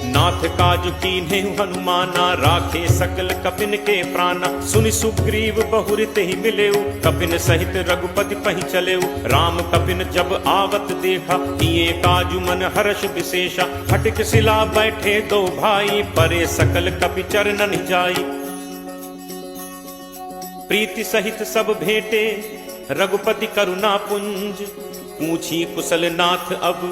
नाथ काजु कीन्हे हनुमाना, राखे सकल कपिन के प्राणा। सुनि सुग्रीव बहुरित ही मिलेऊ, कपिन सहित रघुपति पहि चलेऊ। राम कपिन जब आवत देखा, किए काजु मन हर्ष विशेषा। हटिक शिला बैठे दो भाई, परे सकल कपि चरणन जाई। प्रीति सहित सब भेंटे, रघुपति करुणा पुंज। पूछी कुशल नाथ अब,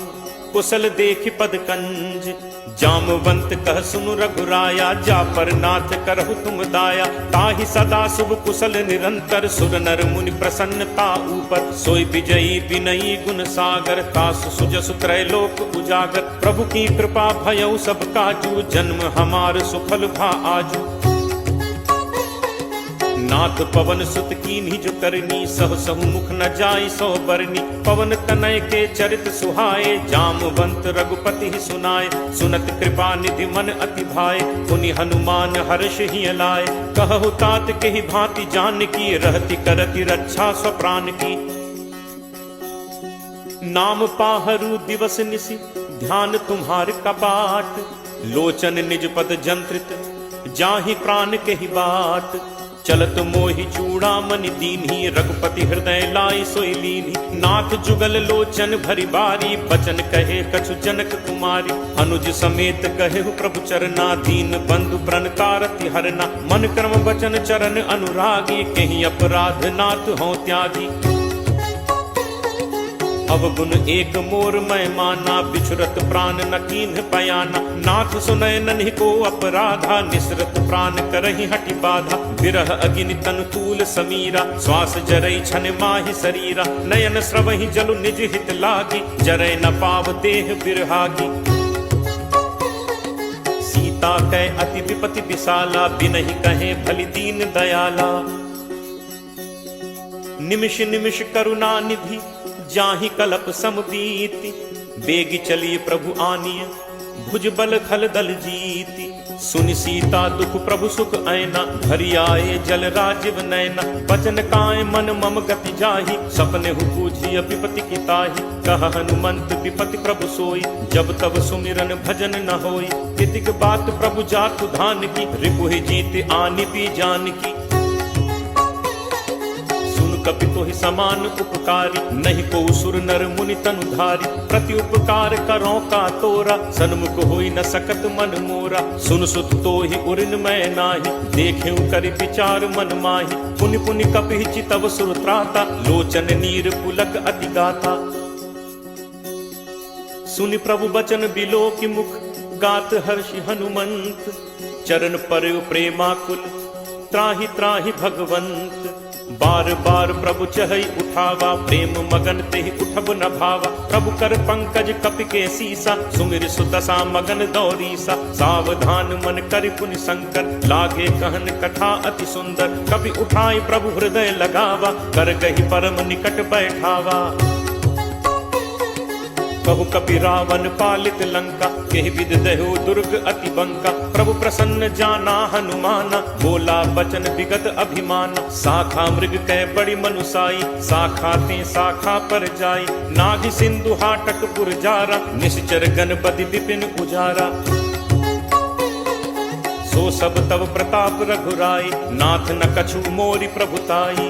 कुशल देख पद कंज। जामवंत कह सुनु रघुराया, जा पर नाथ करहु तुम दाया। ताहि सदा शुभ कुशल निरंतर, सुर नर मुनि प्रसन्नता ऊपर। सोई विजयी विनयी गुण सागर, तासु सुजसु त्रैलोक उजागर। प्रभु की कृपा भयउ सब काजू, जन्म हमार सुफल भा आजू। नाथ पवन सुत कीन्ही जो करनी, सह सहु मुख न जाय सो बरनी। पवन तनय के चरित सुहाए, जामवंत रघुपति ही सुनाए। सुनत कृपा निधि मन अति भाए, पुनि हनुमान हर्ष ही लाए। कहु तात के ही भांति जान की, रहति करति रक्षा स्वप्राण की। नाम पाहरु दिवस निशि, ध्यान तुम्हार कपाट। लोचन निज पद जंत्रित, जाहि प्राण के ही बाट। चलत मोहि चूड़ामणि दीन्ही, रघुपति हृदय लाई सोई लीन्ही। नाथ जुगल लोचन भरी बारी, बचन कहे कछु जनक कुमारी। अनुज समेत कहे प्रभु चरना, दीन बंधु प्रण तारति हरना। मन क्रम वचन चरण अनुरागी, कहीं अपराध नाथ हों त्यागी। अवगुण एक मोर मैं माना, बिछुरत प्राण न कीन्ह पयाना। नाथ सुनय नन्हि को अपराधा, निसरत प्राण करहि हटि बाधा। विरह अगिनि तनु तूल समीरा, श्वास जरई छन माहि शरीरा। नयन स्रवहि जलु निज हित लागी, जरय न पाव देह बिरहागी। सीता कै अति विपति विशाला, बिनहि कहे भलि दीन दयाला। निमिष निमिष करुणा निधि जाहि कलप सम बीति, बेगी चलिए प्रभु आनिय भुज बल खल दल जीति। सुनि सीता दुख प्रभु सुख ऐना, भरी आए जल राजीव नैना। बचन काय मन मम गति जाहि, सपने हु पूजिय विपति की ताहि। कह हनुमंत विपति प्रभु सोई, जब तब सुमिरन भजन न होई। कितिक बात प्रभु जातु धान की, रिपुहि जीत आनि पी जान की। कपि तोहि समान उपकारी, नहीं को सुर नर मुनि तनुधारी। प्रति उपकार करो का तोरा, सन्मुख होई न सकत मन मोरा। सुन सुत तोहि उरिन मैं नाही, देखेउ करि विचार मन माही। पुनि पुनि कपि चितव सुर त्राता, लोचन नीर पुलक अति गाथा। सुनि प्रभु बचन बिलो की मुख, गात हर्षि हनुमंत। चरण पर प्रेमाकुल, त्राहि त्राहि भगवंत। बार बार प्रभु चहई उठावा, प्रेम मगन तेहि उठब न भावा। प्रभु कर पंकज कपि के सीसा, सुमिर सुदशा मगन दौरीसा। सावधान मन करि पुनि शंकर, लागे कहन कथा अति सुंदर। कपि उठाई प्रभु हृदय लगावा, कर गहि परम निकट बैठावा। कहु कपि रावण पालित लंका, केहि विद दहु दुर्ग अति बंका। प्रभु प्रसन्न जाना हनुमाना, बोला बचन विगत अभिमाना। शाखा मृग कै बड़ी मनुसाई, शाखा ते शाखा पर जाई। नाग सिंधु हाटक पुर जारा, निश्चर गणपति विपिन उजारा। सो सब तब प्रताप रघुराई, नाथ न कछु मोरि प्रभुताई।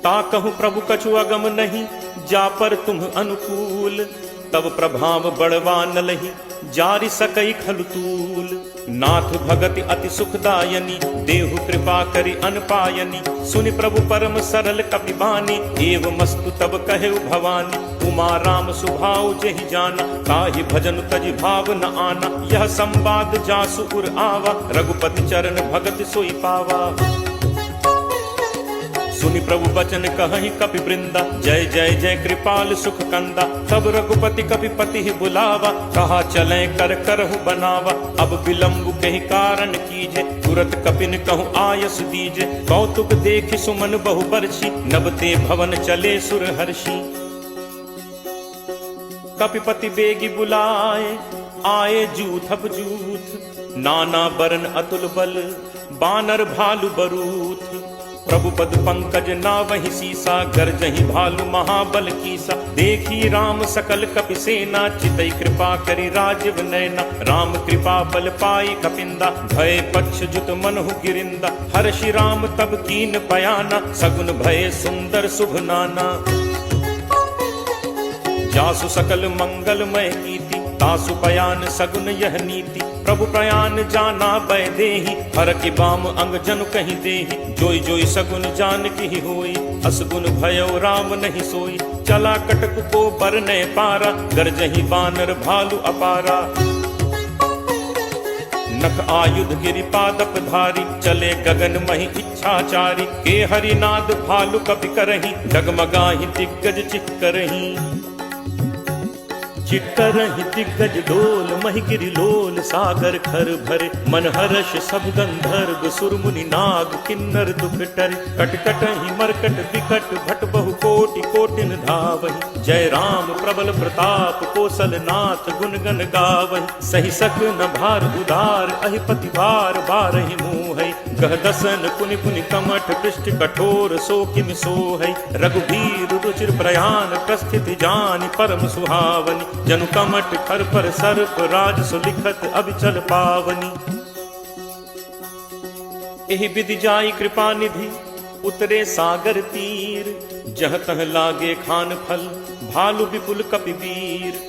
ताकहु प्रभु कछु अगम नहीं, जा पर तुम अनुकूल। तब प्रभाव बड़वा न लही, जारि सकई खलुतूल। नाथ भगति अति सुखदायनी, देहु कृपा करि अनपायनी। सुनि प्रभु परम सरल कपि बानी, एव मस्तु तब कहेउ भवानी। उमा राम सुभाउ जेहि जाना, ताहि भजन तजि भाव न आना। यह संवाद जासु उर आवा, रघुपति चरण भगति सोई पावा। सुनि प्रभु बचन कहहि कपि वृंदा, जय जय जय कृपाल सुख कंदा। तब रघुपति कपि पति ही बुलावा, कहा चलें कर करहु बनावा। अब विलंब कहि कारण कीजे, तुरत कपिन कहूँ आयस दीजे। कौतुक देखि सुमन बहु बरसी, नबते भवन चले सुर हर्षि। कपिपति बेगी बुलाए, आए जूथप जूथ। नाना बरन अतुल बल, बानर भालु बरूथ। प्रभु पद पंकज नावहि सीसा, गर्जहि भालु महाबल कीसा। देखी राम सकल कपि सेना, चितई कृपा करि राजीव नैना। राम कृपा बल पाई कपिंदा, भय पक्ष जुत मनहु गिरिंदा। हर्षि राम तब कीन बयाना, सगुन भय सुंदर शुभ नाना। जासु सकल मंगलमय कीति, तासु पयान सगुन यह नीति। प्रभु प्रयान जाना बै देहि, हर की बाम अंग जनु कहीं देहि। जोई जोई सगुन जान की होई, असगुन भयो राम नहीं सोई। चला कटक को बरने पारा, गरजहि बानर भालु अपारा। नख आयुध गिरि पादप धारी, चले गगन महि इच्छाचारी। के हरिनाद भालु कपि करहि, डगमगाहि दिग्गज चिक्करहि। चिक्करहि दिग्गज डोल, महि गिरि लोल सागर खर भरे। मन हर्ष सब गंधर्व सुर मुनि नाग किन्नर दुख टरे। कटकटहि मरकट विकट भट बहु कोटि कोटिन धावहि। जय राम प्रबल प्रताप कौशल नाथ गुण गण गावहि। सही सक न भार उदार, अहिपति भार बारहि मोहै। गह दसन पुनि पुनि कमठ, पृष्ठ कठोर सो किम सोहै। रघुवीर रुचिर प्रयाण, प्रस्थिति जानि परम सुहावनी। जनु कमठ खर पर सर्प, राज सुलिखत अभिचल पावनी। एहि विधि जाई कृपा निधि, उतरे सागर तीर। जह तह लागे खान फल, भालु विपुल कपि वीर।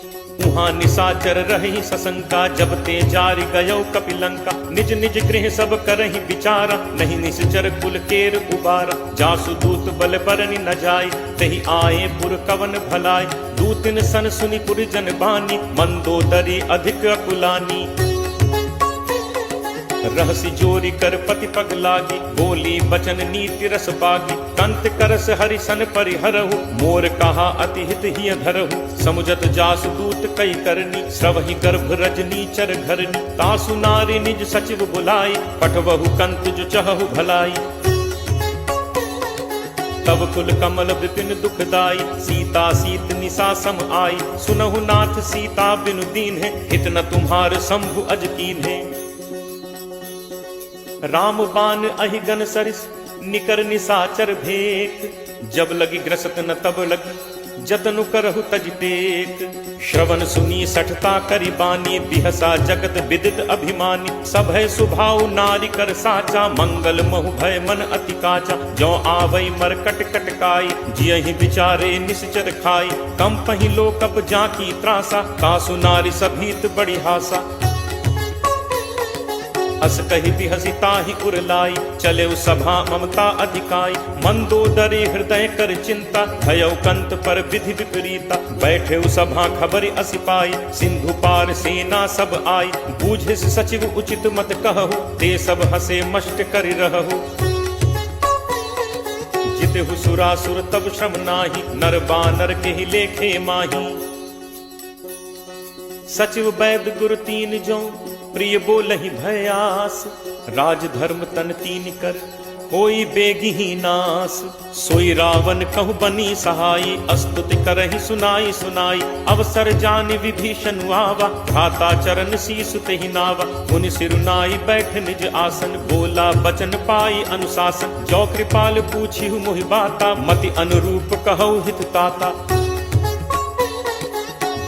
उहाँ निशाचर रही सशंका, जब ते जारि गयो कपिलंका। निज निज गृह सब करहि विचारा, नहीं निश्चर कुल केर उबारा। जासु दूत बल बरनि न जाय, तहि आए पुर कवन भलाई। दूतिन सन सुनि पुर जन बानी, मंदोदरी अधिक अकुलानी। रहसि जोरी कर पति पग लागी, बोली बचन नीति रस बागी। कंत करस हरिसन परिहरहु, मोर कहा अति हित हिय धरहु। समुझत जासु दूत कई करनी, श्रवहि गर्भ रजनी चर घरनी। तासु नारी निज सचिव बुलाई, पठवहु कंत जो चहहु भलाई। तब कुल कमल विपिन दुखदाई, सीता सीत निशा सम आई। सुनहु नाथ सीता बिनु दीन है, हित न तुम्हार शंभु अज कीन है। राम बान अहिगन सरिस निकर निशाचर भेक, जब लगी ग्रसत न तब लगी जतनु करहु तज टेक। श्रवण सुनी सठता करी बानी, बिहसा जगत विदित अभिमानी। सब है सुभाव नारी कर साचा, मंगल महु भय मन अति काचा। जो आवई मरकट कटकाई, जियहि विचारे निश्चर खाई। कम पही लोकप जाकी त्रासा, कासु नारी सभीत बड़ी हासा। अस कही बिहसी ताहि उरलाई, चले सभा ममता अधिकाई। मंदोदरी हृदय कर चिंता, भयउ कंत पर विधि विपरीता। बैठे सभा खबर असि पाई, सिंधु पार सेना सब आई। बूझे सचिव उचित मत कहु, ते सब हसे मष्ट कर रहु। जितहु सुरासुर तब श्रम नाही, नर बानर के ही लेखे माही। सचिव वैद गुरु तीन जो, प्रिय बोलहि भयास। राज धर्म तन तीन कर, कोई बेगी ही नास। सोई रावण कहु बनी सहाई, अस्तुति करहि सुनाई सुनाई। अवसर जानि विभीषण आवा, भ्राता चरण शीसु तेहि नावा। मुनि सिरुनाई बैठ निज आसन, बोला बचन पाई अनुशासन। जो कृपाल पूछिहु मोहि बाता, मति अनुरूप कहु हित ताता।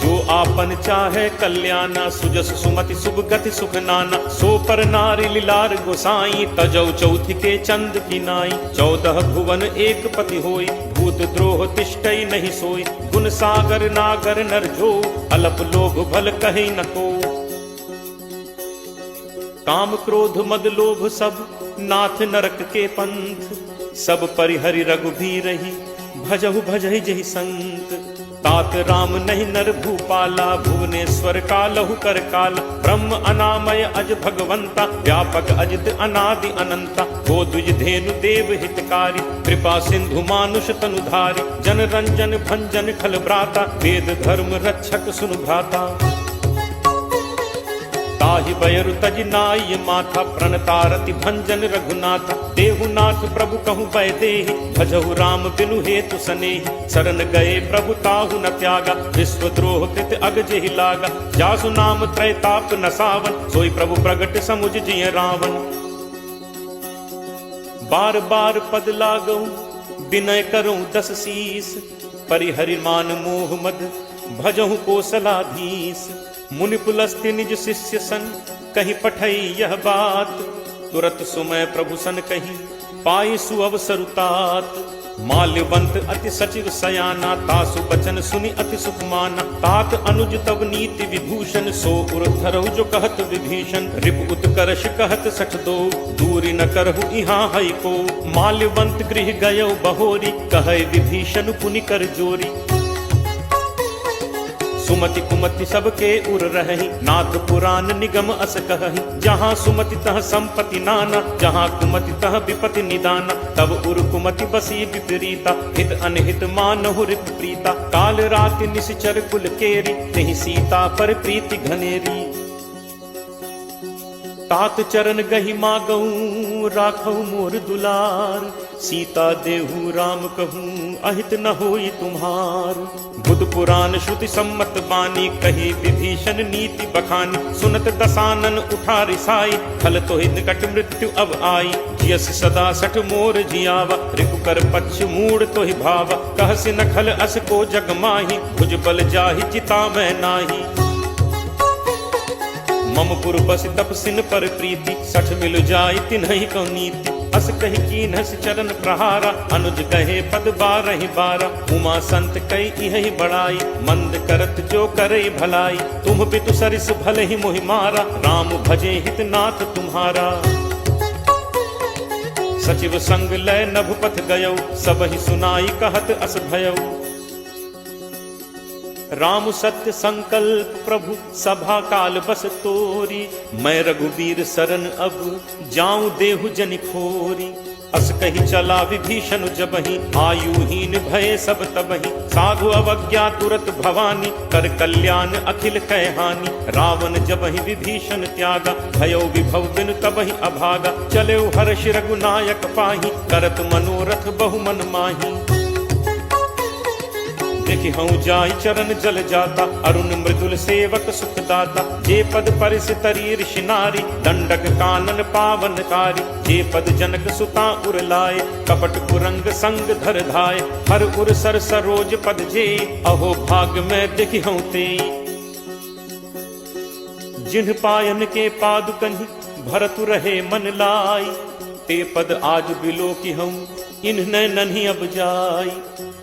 जो आपन चाहे कल्याणा, सुजस सुमति शुभ गति सुख नाना। सो पर नारी लीलार गोसाई, तजौ चौथि के चंद की नाई। 14 भुवन एक पति होई, भूत द्रोह तिष्ठई नहीं सोई। गुण सागर नागर नर जो, अलप लोभ भल कहे न को। काम क्रोध मद लोभ सब, नाथ नरक के पंथ। सब परिहरि रघुबीर रही, भजहु भजहि जहि संत। तात राम नहीं नर भूपाला, भुवनेश्वर कालहु कर काला। ब्रह्म अनामय अज भगवंता, व्यापक अजित अनादि अनंता। गो द्विज धेनु देव हितकारी, कृपा सिंधु मानुष तनुधारी। जन रंजन भंजन खल भ्राता, वेद धर्म रक्षक सुनु भ्राता। ताहि बयरु तज नाय माथा, प्रणतारति भंजन रघुनाथा। देहुनाथ प्रभु कहु बय देहि, भजहु राम बिनु हेतु सनेहि। शरण गए प्रभु ताहु न त्यागा, विश्वद्रोह कृत अग जेहि लागा। जासु नाम त्रैताप न सावन, सोई प्रभु प्रगट समुझ जिय रावण। बार बार पद लागऊ, विनय करऊं 10 शीस। परिहरि मान मोह मद, भजहु कोसलाधीश। मुनि पुलस्त्य निज शिष्य सन, कही पठई यह बात। तुरत सुमय प्रभु सन कही, पाई सुअवसर तात। माल्यवंत अति सचिव सयाना, तासु बचन सुनि अति सुख माना। तात अनुज तब नीति विभूषण, सो उर धरहु जो कहत विभीषण। रिप उत्कर्ष कहत सठ दो, दूरी न करहु इहाँ हई को। माल्यवंत गृह गयो बहोरी, कहे विभीषण पुनि कर जोरी। सुमति कुमति सबके उर रहहि, नाथ पुराण निगम अस कहहि। जहाँ सुमति तह संपत्ति नाना, जहाँ कुमति तह विपति निदाना। तब उर कुमति बसी विपरीता, हित अनहित मानहु रिप प्रीता। काल राति निश्चर कुल केरी, तेहि सीता पर प्रीति घनेरी। तात चरण गहि मागऊ, राखऊ मोर दुलार। सीता देहु राम कहूँ, अहित न होई तुम्हार। बुध पुराण श्रुति सम्मत बानी, कही विभीषण नीति बखानी। सुनत दसानन उठा रिसाई, खल तो निकट मृत्यु अब आई। जियस सदा सठ मोर जियावा, रिपु कर पक्ष मूड तो ही भावा। कहसि न खल अस को जग माही, भुज बल जाहि चिता मैं नाही। मम पुर बस तपसिन पर प्रीति, सठ मिल जाय तिन्हि को नीति। अस कहि कीन्हस चरण प्रहारा, अनुज कहे पद बारहि बारा। उमा संत कई इहि बड़ाई, मंद करत जो करे भलाई। तुम पितु सरिस भले ही मोहि मारा, राम भजे हित नाथ तुम्हारा। सचिव संग लय नभुपथ गयौ, सबहि सुनाई कहत अस भयौ। राम सत्य संकल्प प्रभु, सभा काल बस तोरी। मैं रघुबीर शरण अब, जाऊं देहु जनि खोरी। अस कही चला विभीषण जबहि, आयुहीन भय सब तबहि। साधु अवज्ञा तुरत भवानी, कर कल्याण अखिल कह हानि। रावण जबहि विभीषण त्यागा, भयो विभव बिनु तबहि अभागा। चले हर्ष रघुनायक पाहि, करत मनोरथ बहु मन माही। देखि हूँ जाई चरण जल जाता, अरुण मृदुल सेवक सुखदाता। जे पद परिस तरी ऋषि नारी, दंडक कानन पावनकारी। जे पद जनक सुता उर लाए, कपट कुरंग संग धर धाय। हर उर सर सरोज पद जे, अहो भाग में देखि हूँ ते। जिन्ह पायन के पादुकहि, भरतु रहे मन लाई। ते पद आज बिलो की हूँ, इन्ह नन्ही अब जाई।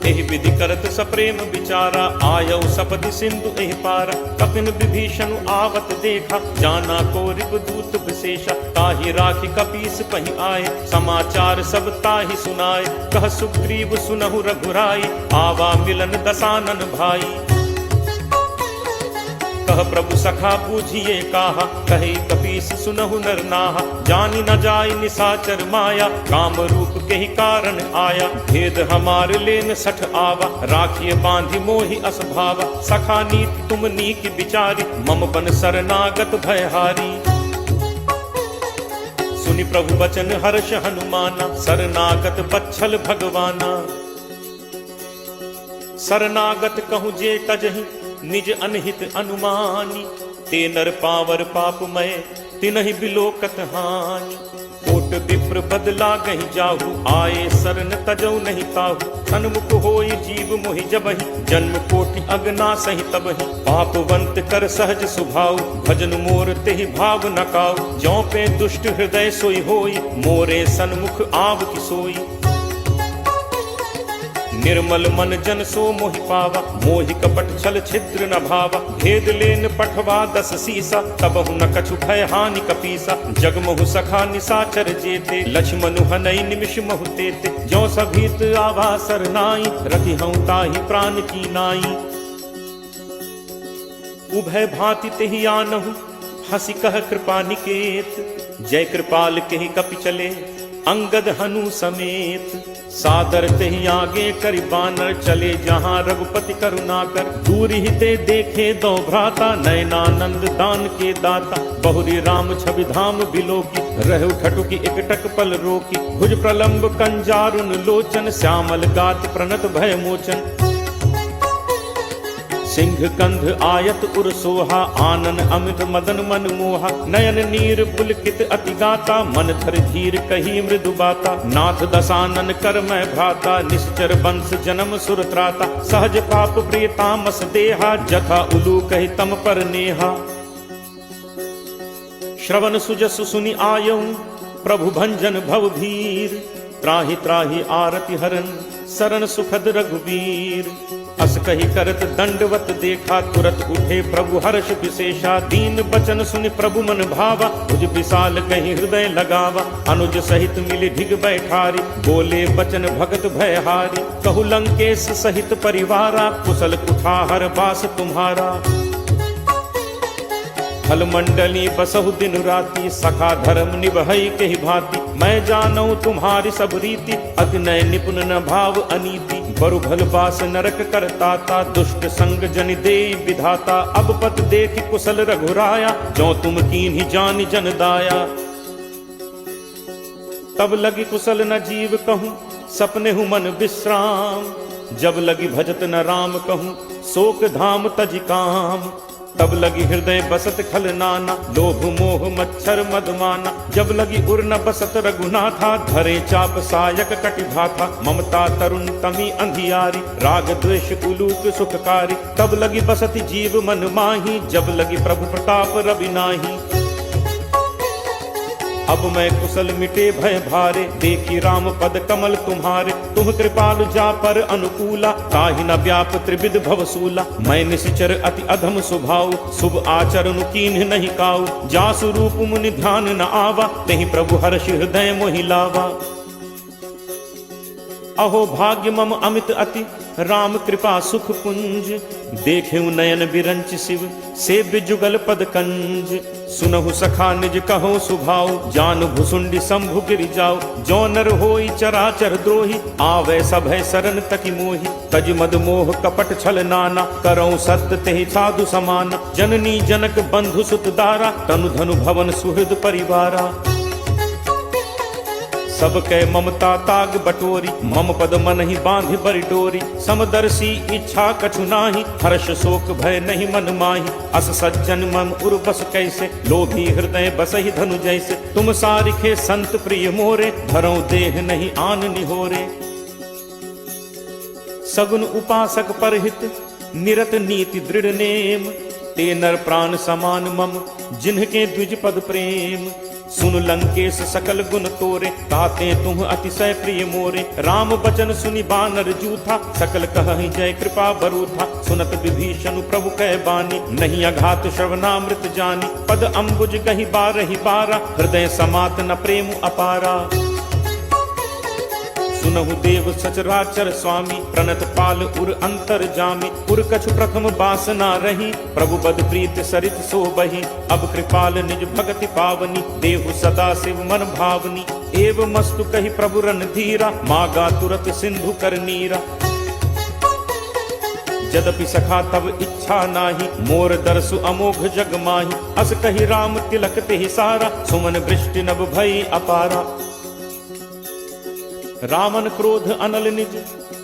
एहि विधि करत सप्रेम विचारा, आयौ सपति सिंधु एहि पारा। कपिन विभीषण आवत देखा, जाना कौरव दूत विशेषा। ताहि राखि कपीस पहि आए, समाचार सब ताहि सुनाए। कह सुग्रीव सुनहु रघुराई, आवा मिलन दसानन भाई। कह प्रभु सखा बूझिए काहा, कहे कपीस सुनहु नर नाहा। जानि न जाय निसाचर माया, काम रूप के ही कारण आया। भेद हमार लेन सठ आवा, राखिए बांधि मोहि असभावा। सखा नीति तुम नीक विचारी, मम बन शरणागत भयहारी। सुनि प्रभु बचन हर्ष हनुमाना, शरणागत बच्छल भगवाना। शरणागत कहूँ जे तजहि, निज अनहित अनुमानी। ते नर पावर पापमय, तिनहि बिलोकत हानि। कोट विप्र बदला गहि जाहु, आए शरण तजौ नहीं ताहु। सन्मुख होई जीव मोहि जबहि, जन्म कोटि अगना सहि तबहि। पापवंत कर सहज सुभाव, भजन मोर तेहि भाव न काऊ। ज्यों पे दुष्ट हृदय सोई होई, मोरे सन्मुख आव की सोई। निर्मल मन जन सो मोहि पावा, मोहि कपट छल छिद्र न भावा। भेद लेन पठवा 10 सीसा, तबहु न कछु भय हानि कपीसा। जगमहु सखा निसाचर जेते, लक्ष्मणु हनई निमिष महु तेते। ज्यों सभीत आवा सरनाई, रखि हूँ ताहि प्राण की नाई। उभय भांति तेहि आनहु, हंसी कह कृपा निकेत। जय कृपाल केहि कपि चले, अंगद हनु समेत। सादर तेहि आगे करि बानर, चले जहाँ रघुपति करुणाकर। दूर ही ते देखे दो भ्राता, नयनानंद दान के दाता। बहुरी राम छवि धाम बिलोकी, रहु ठटुकी एकटक पल रोकी। भुज प्रलंब कंजारुन लोचन, श्यामल गात प्रणत भय मोचन। सिंह कंध आयत उर सोहा, आनन अमित मदन मन मोहा। नयन नीर पुलकित अति गाता, मन धर धीर कही मृदु बाता। नाथ दसानन कर मैं भ्राता, निश्चर वंश जन्म सुर त्राता। सहज पाप प्रिय तामस देहा, जथा उलू कहि तम पर नेहा। श्रवण सुजसु सुनि आयऊ, प्रभु भंजन भव भीर। त्राहि त्राहि आरति हरन, शरण सुखद रघुवीर। अस कही करत दंडवत देखा, तुरत उठे प्रभु हर्ष विशेषा। दीन बचन सुनि प्रभु मन भावा, भुज विशाल कहीं हृदय लगावा। अनुज सहित मिली ढिग बैठारी, बोले बचन भगत भयहारी। कहु लंकेश सहित परिवारा, कुशल कुठाहर बास तुम्हारा। फल मंडली बसहु दिन राति, सखा धर्म निभई के ही भांति। मैं जानऊ तुम्हारी सब रीति, अति नय निपुण न भाव अनीति। बरु भल बास नरक करताता, दुष्ट संग जन दे विधाता। अब पत देख कुशल रघुराया, जो तुम कीन्ही जान जन दाया। तब लगी कुशल न जीव कहूँ, सपने हूँ मन विश्राम। जब लगी भजत न राम कहूँ, शोक धाम तजि काम। तब लगी हृदय बसत खल नाना, लोभ मोह मच्छर मदमाना। जब लगी उर न बसत रघुनाथा, धरे चाप सायक कटिभाथा। ममता तरुण तमी अंधियारी, राग द्वेष उलूक सुखकारी। तब लगी बसत जीव मन माही, जब लगी प्रभु प्रताप रवि नाही। अब मैं कुशल मिटे भय भारे, देखी राम पद कमल तुम्हारे। तुम कृपालु जा पर अनुकूला, ताहि न व्याप त्रिविध भवसूला। मैं निश्चर अति अधम स्वभाव, शुभ आचरण कीन्ह नहीं काऊ। जासु रूप मुनि ध्यान न आवा, तेहि प्रभु हर्ष हृदय मोहि लावा। अहो भाग्य मम अमित अति, राम कृपा सुख पुंज, देखे नयन बिरंच शिव, सेव्य जुगल पद कंज। सुनहु सखा निज कहो सुभाव, जान भुसुंडी शंभु गिरि जाओ। जो नर होई चराचर द्रोही, आवे सभय सरन तकी मोही। तज मद मोह कपट छल नाना, करऊं सत्य तेहि साधु समाना। जननी जनक बंधु सुत दारा, तनु धनु भवन सुहृद परिवारा। सब कै ममता ताग बटोरी, मम पद मन ही बांध बरि डोरी। समदर्शी इच्छा कछु नाही, हर्ष शोक भय नहीं मन माही। अस सज्जन मम उर बस कैसे, लोभी हृदय बसहि धनु जैसे। तुम सारिखे संत प्रिय मोरे, धरऊं देह नहीं आन निहोरे। सगुन उपासक परहित, निरत नीति दृढ़ नेम। ते नर प्राण समान मम, जिन्हके द्विज पद प्रेम। सुन लंकेश सकल गुण तोरे, ताते तुम अतिशय प्रिय मोरे। राम बचन सुनि बानर जूथा, सकल कहहि जय कृपा बरूथा। सुनत विभीषण प्रभु कह बानी, नहीं अघात श्रवणामृत जानी। पद अम्बुज गहि बारहि बारा, हृदय समात न प्रेम अपारा। सुनहु देव सचराचर स्वामी, प्रणत पाल उर अंतर जामी। उर कछु प्रथम बासना रही, प्रभु बद प्रीत सरित सो बही। अब कृपाल निज भगति पावनी, देहु सदा शिव मन भावनी। एव मस्तु कही प्रभु रन धीरा, मागा तुरत सिंधु कर नीरा। यद्यपि सखा तब इच्छा नाही, मोर दर्शु अमोघ जग माही। अस कही राम तिलक तेहि सारा, सुमन वृष्टि नभ भई अपारा। रावण क्रोध अनल निज,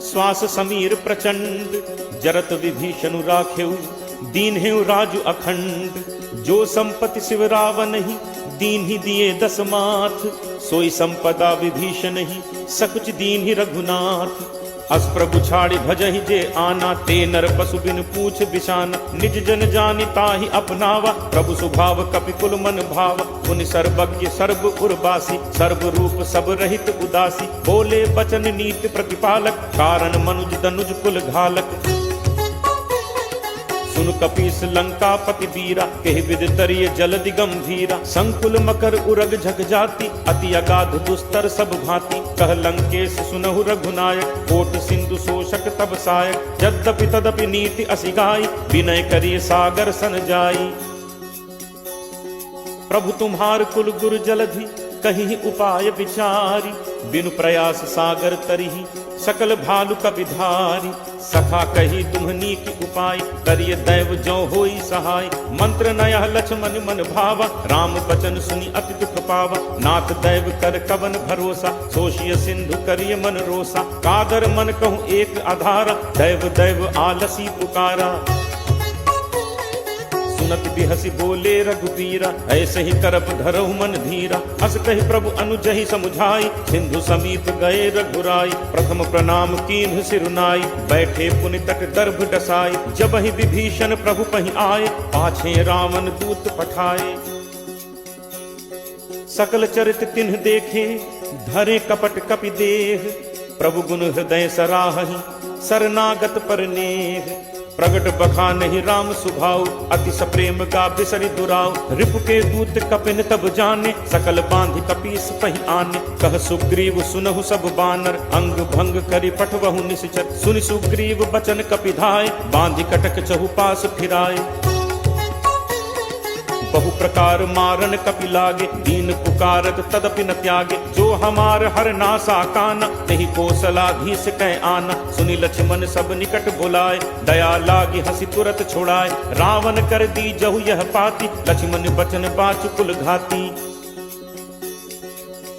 श्वास समीर प्रचंड। जरत विभीषण राखेउ, दीन्हेउ राजु अखंड। जो संपत्ति शिव रावण ही, दीन ही दिए दस माथ। सोई संपदा विभीषण ही, सकुच दीन ही रघुनाथ। अस प्रभु छाड़ि भजहि जे आना, ते नर पशु बिन पूछ बिशाना। निज जन जानि ताहि अपनावा, प्रभु स्वभाव कपि कुल मन भावा। मुनि सर्वज्ञ सर्व उर्वासी, सर्व रूप सब रहित उदासी। बोले बचन नीति प्रतिपालक, कारण मनुज दनुज कुल घालक। सुन कपीस लंकापति बीरा, केहि विद तरिय जलधि गंभीरा। संकुल मकर उरग झक जाति, अति अगाध दुस्तर सब भांति। कह लंकेश सुनहु रघुनायक, कोट सिंधु शोषक तब सायक। यद्यपि तदपि नीति असिगाई, विनय करिय सागर सन जाई। प्रभु तुम्हार कुल गुर जलधि, कहीं उपाय विचारी। बिनु प्रयास सागर तरिहि, सकल भालु कपिधारी। सखा कही तुम्हनी की उपाय, करिय दैव जो होई सहाय। मंत्र नयह लक्ष्मण मन भावा, राम बचन सुनि अति दुख पावा। नाथ दैव कर कवन भरोसा, सोशिय सिंधु करिय मन रोसा। कादर मन कहूँ एक आधारा, दैव दैव आलसी पुकारा। सुनत बिहसी बोले रघुबीरा, ऐसे ही करप धरहु मन धीरा। अस कहि प्रभु अनुजहि समुझाई, सिंधु समीप गए रघुराई। प्रथम प्रणाम कीन्ह सिरुनाई, बैठे पुनि तट गर्भ डसाई। जब ही विभीषण प्रभु पहि आए, पाछे रावण दूत पठाए। सकल चरित तिन्ह देखे, धरे कपट कपि देह। प्रभु गुण हृदय सराहहि, शरणागत पर नेह। प्रगट बखानहि राम सुभाव, अति सप्रेम का बिसरि दुराव। रिपु के दूत कपिन तब जाने, सकल बांधि कपीस पहि आने। कह सुग्रीव सुनहु सब बानर, अंग भंग करि पठवहु निश्चर। सुनि सुग्रीव बचन कपिधाय, बांधि कटक चहुपास फिराए। बहु प्रकार मारन कपि लागे, दीन पुकारत तदपि न त्यागे। जो हमार हर नासा काना, तेहि कौशलाधीश कह आना। सुनि लक्ष्मण सब निकट बुलाए, दया लागी हंसी तुरत छोड़ाए। रावण कर दी जहु यह पाती, लक्ष्मण बचन बाच कुल घाती।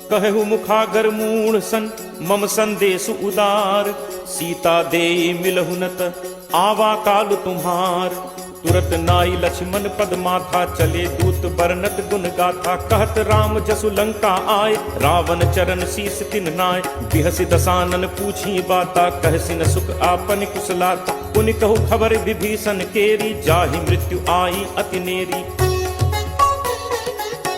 कहु मुखागर मूढ़ सन, मम संदेश उदार। सीता दे मिलहु नत, आवा काल तुम्हार। तुरत नाई लक्ष्मण पद माथा, चले दूत बरनत गुण गाथा। कहत राम जसु लंका आए, रावण चरण शीस तिन नाय। बिहसि दसानन पूछी बाता, कहसि न सुख आपन कुशलाता। पुनि कहु खबर विभीषण केरी, जाहि मृत्यु आई अति नेरी।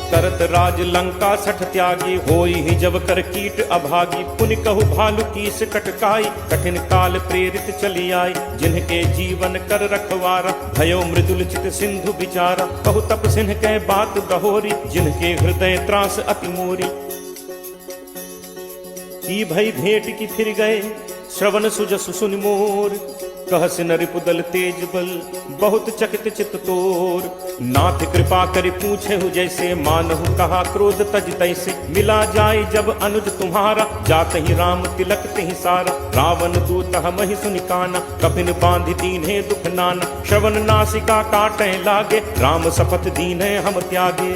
करत राज लंका सठ त्यागी, होई ही जब कर कीट अभागी। पुनि कहु भालु कीस कटकाई, कठिन काल प्रेरित चली आई। जिनके जीवन कर रखवारा, भयो मृदुल चित सिंधु बिचारा। कहु तप सिंह कह बात गहोरी, जिनके हृदय त्रास अति मोरी। की भई भेंट की फिर गए, श्रवण सुजसु सुनि मोर, कहस न रिपुदल तेज बल, बहुत चकित चित तोर। नाथ कृपा करि पूछे हूँ जैसे, मानहु कहा क्रोध तज तैसे। मिला जाय जब अनुज तुम्हारा, जात ही राम तिलक तिहि सारा। रावण दूत हमहि सुनि काना, कपिन बांधि दीन्हे दुख नाना। श्रवण नासिका काटे लागे, राम शपथ दीन्हे हम त्यागे।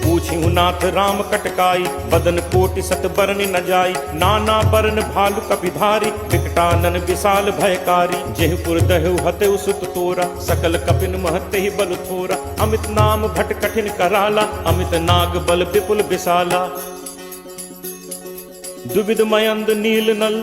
पूछिहु नाथ राम कटकाई, बदन कोटि सत बरनि न जाई। नाना बरन भालु कपिधारी, विकटानन विशाल भयकारी। जेहपुर दहु हतेउ सुत तोरा, सकल कपिन महते ही बल थोरा। अमित नाम भट कठिन कराला, अमित नाग बल विपुल विशाला। दुविध मयंद नील नल,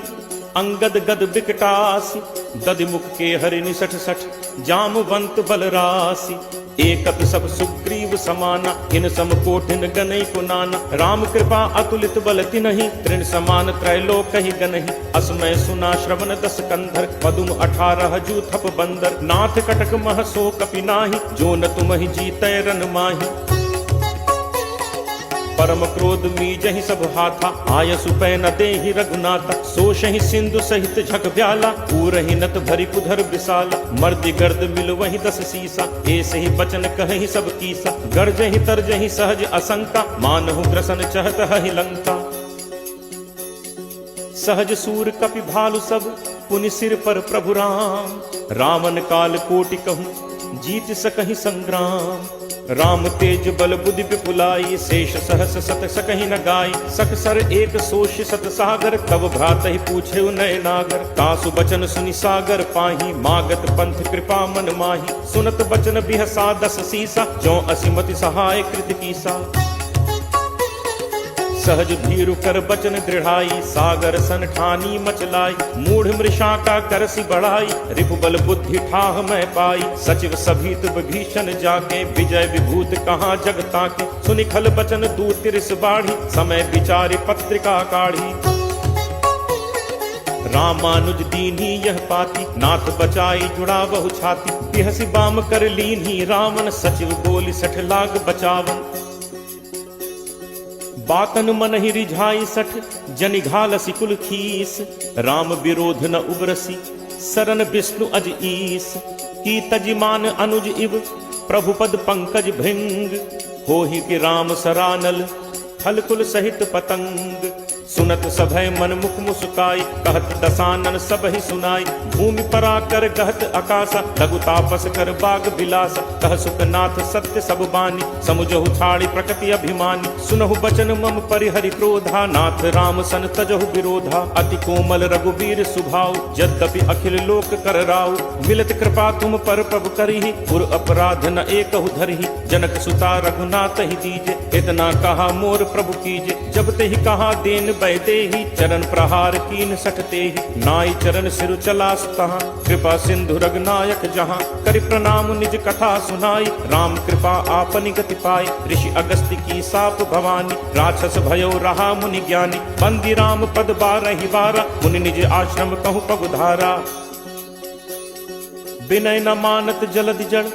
अंगद गद विकटासी। दधिमुख के हरि निसठ सठ, जामवंत बल राशि। एकत सब सुग्रीव समाना, इन सम कोठिन गनई को नाना। राम कृपा अतुलित बल तिन्हि, तृण समान त्रैलोक ही गनहि। असमय सुना श्रवण दस कंधर, पदुम 18 जूथप बंदर। नाथ कटक मह सो कपि नाही, जो न तुमहि जीतै रन माही। परम क्रोध मीजहि सब हाथा, आयसु पै न देहि रघुनाथा। सोषहि सिंधु सहित झक ब्याला, पूरहि नत भरि पुधर विशाला। मर्दि गर्द मिल वहि 10 सीसा, ऐसे ही बचन कहहि सब कीसा। गर्जहि तरजहि सहज असंका, मानहु ग्रसन चहत हहि लंका। सहज सूर कपि भालु सब, पुनि सिर पर प्रभु राम। रावण काल कोटि कहूँ, जीत सकहि संग्राम। राम तेज बल बुद्धि विपुलाई, शेष सहस सत सकहि न गाई। सकसर एक सोष सत सागर, तब भ्रातहि पूछे नय नागर। तासु बचन सुनि सागर पाही, मागत पंथ कृपा मन माही। सुनत बचन बिहसा 10 सीसा, जो असिमति सहाय कृत कीसा। सहज भीरु कर बचन दृढ़ाई, सागर सन ठानी मचलाई। मूढ़ मृषा का करसी बढ़ाई, रिपुबल बुद्धि ठाह मैं पाई। सचिव सभीत विभीषण जाके, विजय विभूत कहाँ जग ताके। सुनि खल बचन दूत तिरिस बाढ़ी, समय विचारि पत्रिका काढ़ी। रामानुज दीन्ही यह पाती, नाथ बचाई जुड़ा बहु छाती। बिहसी बाम कर लीन्ही रावण, सचिव बोली 60 लाग बचावन। बातन मन ही रिझाई 60, जनि घालसी कुल खीस। राम विरोध न उबरसी, सरन विष्णु अज ईस। की तजिमान अनुज इव, प्रभु पद पंकज भृंग। होहि कि राम सरानल, फल कुल सहित पतंग। सुनत सभय मन मुख मुस्काई, कहत दसानन सब ही सुनाई। भूमि पराकर कहत आकाशा, लघु तापस कर बाग बिलासा। कह सुखनाथ सत्य सब बानी, समुझहु छाड़ी प्रकृति अभिमानी। सुनहु बचन मम परिहरि क्रोधा, नाथ राम सन तजहु विरोधा। अति कोमल रघुबीर सुभाव, यद्यपि अखिल लोक कर राव। मिलत कृपा तुम पर प्रभु करिहि, पुर अपराध न एकहु धरिहि। जनक सुता रघुनाथ ही दीजे, इतना कहा मोर प्रभु कीजे। जब ते ही कहा देन बैदे ही, चरण प्रहार कीन सटते ही। नाई चरण सिर चला तहाँ, कृपा सिंधु रघुनायक जहाँ। करि प्रणाम निज कथा सुनाई, राम कृपा आपनि गति पाई। ऋषि अगस्त्य की साप भवानी, राक्षस भयो रहा मुनि ज्ञानी। बंदी राम पद 12 बारा, मुनि निज आश्रम कहूँ पगुधारा। विनय न मानत जलद जड़,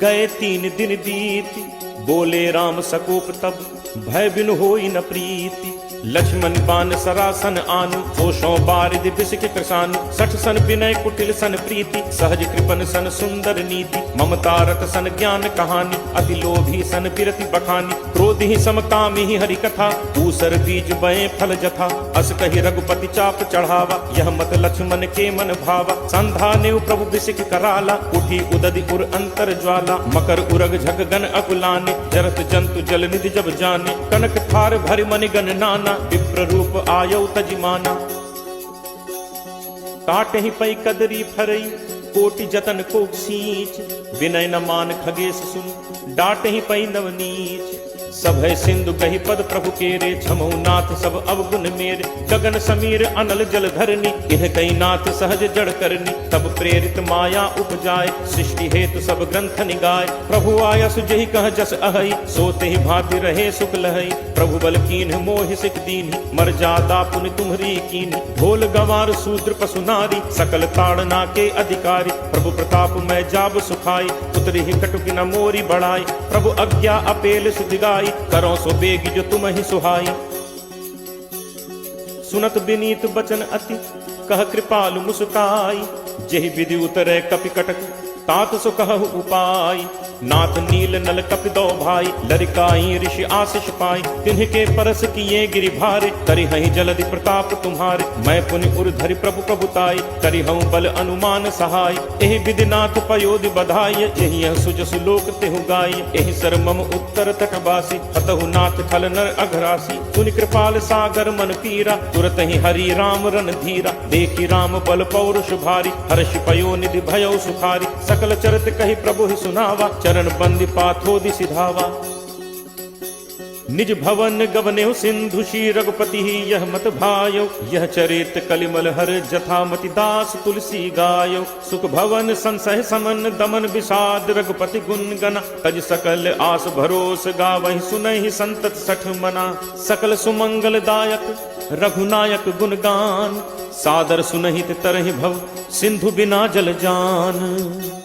गए 3 दिन बीती। बोले राम सकोप तब, भय बिनु होई न प्रीति। लक्ष्मण बान सरासन आनु, होशों बारिद बिसिक कृसानु। 60 सन विनय कुटिल सन प्रीति, सहज कृपन सन सुंदर नीति। ममता रत सन ज्ञान कहानी, अति लोभी सन बिरति बखानी। क्रोधि समकामी हरि कथा, ऊसर बीज बये फल जथा। अस कहि रघुपति चाप चढ़ावा, यह मत लक्ष्मण के मन भावा। संधा नेव प्रभु बिसिक कराला, उठी उदधि उर अंतर ज्वाला। मकर उरग झग गन अकुलाने, जरत जंतु जल निधि जब जाने। कनक थार भरि मनि गण नाना, विप्र रूप आयौ तजिमाना। काटहि पै कदरी फरई, कोटि जतन को सींच। विनय न मान खगेश सुन, डाटहि पै नवनीच। सभय सिंधु कहि पद प्रभु केरे, छमहु नाथ सब अवगुण मेरे। गगन समीर अनल जल धरनी, इह कई नाथ सहज जड़ करनी। तब प्रेरित माया उपजाए, सृष्टि हेतु सब ग्रंथ निगाए। प्रभु आया सुजहि कह जस अहई, सोते ही भांति रहे सुख लहई। प्रभु बल कीन्ह मोहि सिख दीन्हि, मर्यादा पुनि तुम्हरी कीन्हि। ढोल गंवार शूद्र पशु नारी, सकल ताड़ना के अधिकारी। प्रभु प्रताप मैं जाब सुखाई, उतरि ही कटुक न मोरी बढ़ाई। प्रभु आज्ञा अपेल सुधिगाई, करो सो बेगी जो तुम ही सुहाई। सुनत विनीत बचन अति कह कृपालु मुस्काई। जेहि विधि उतरे कपि कटक तात सो कहु उपाय। नाथ नील नल कपि दो भाई लरिकाई ऋषि आशीष पाई। तिन्ह के परस किए गिरि भारे करिहहि जलधि प्रताप तुम्हारे। मैं पुनि उर धरि प्रभु प्रभुताई करिहऊँ बल अनुमान सहाय। एहि विधि नाथ पयोधि बधाई यही यह सुजसु लोक तेहु गाय। एहि सर मम उत्तर तटवासी हतहु नाथ खल नर अघरासी। सुनि कृपाल सागर मन पीरा तुरत ही हरि राम रन धीरा। देखी राम बल पौरुष भारी हर्षि पयो निधि भयो सुखारी। सकल चरित कहि प्रभु ही सुनावा चरण बंदी पाथोदि सिधावा। निज भवन गवनेउ सिंधु श्री रघुपति ही यह मत भायो। यह चरित कलिमल हर जथामति दास तुलसी गायो। सुख भवन संसह समन दमन विषाद रघुपति गुण गना। तज सकल आस भरोस गावहि सुनहि संतत सठ मना। सकल सुमंगल दायक रघुनायक गुणगान सादर सुनहित तरहि भव सिंधु बिना जल जान।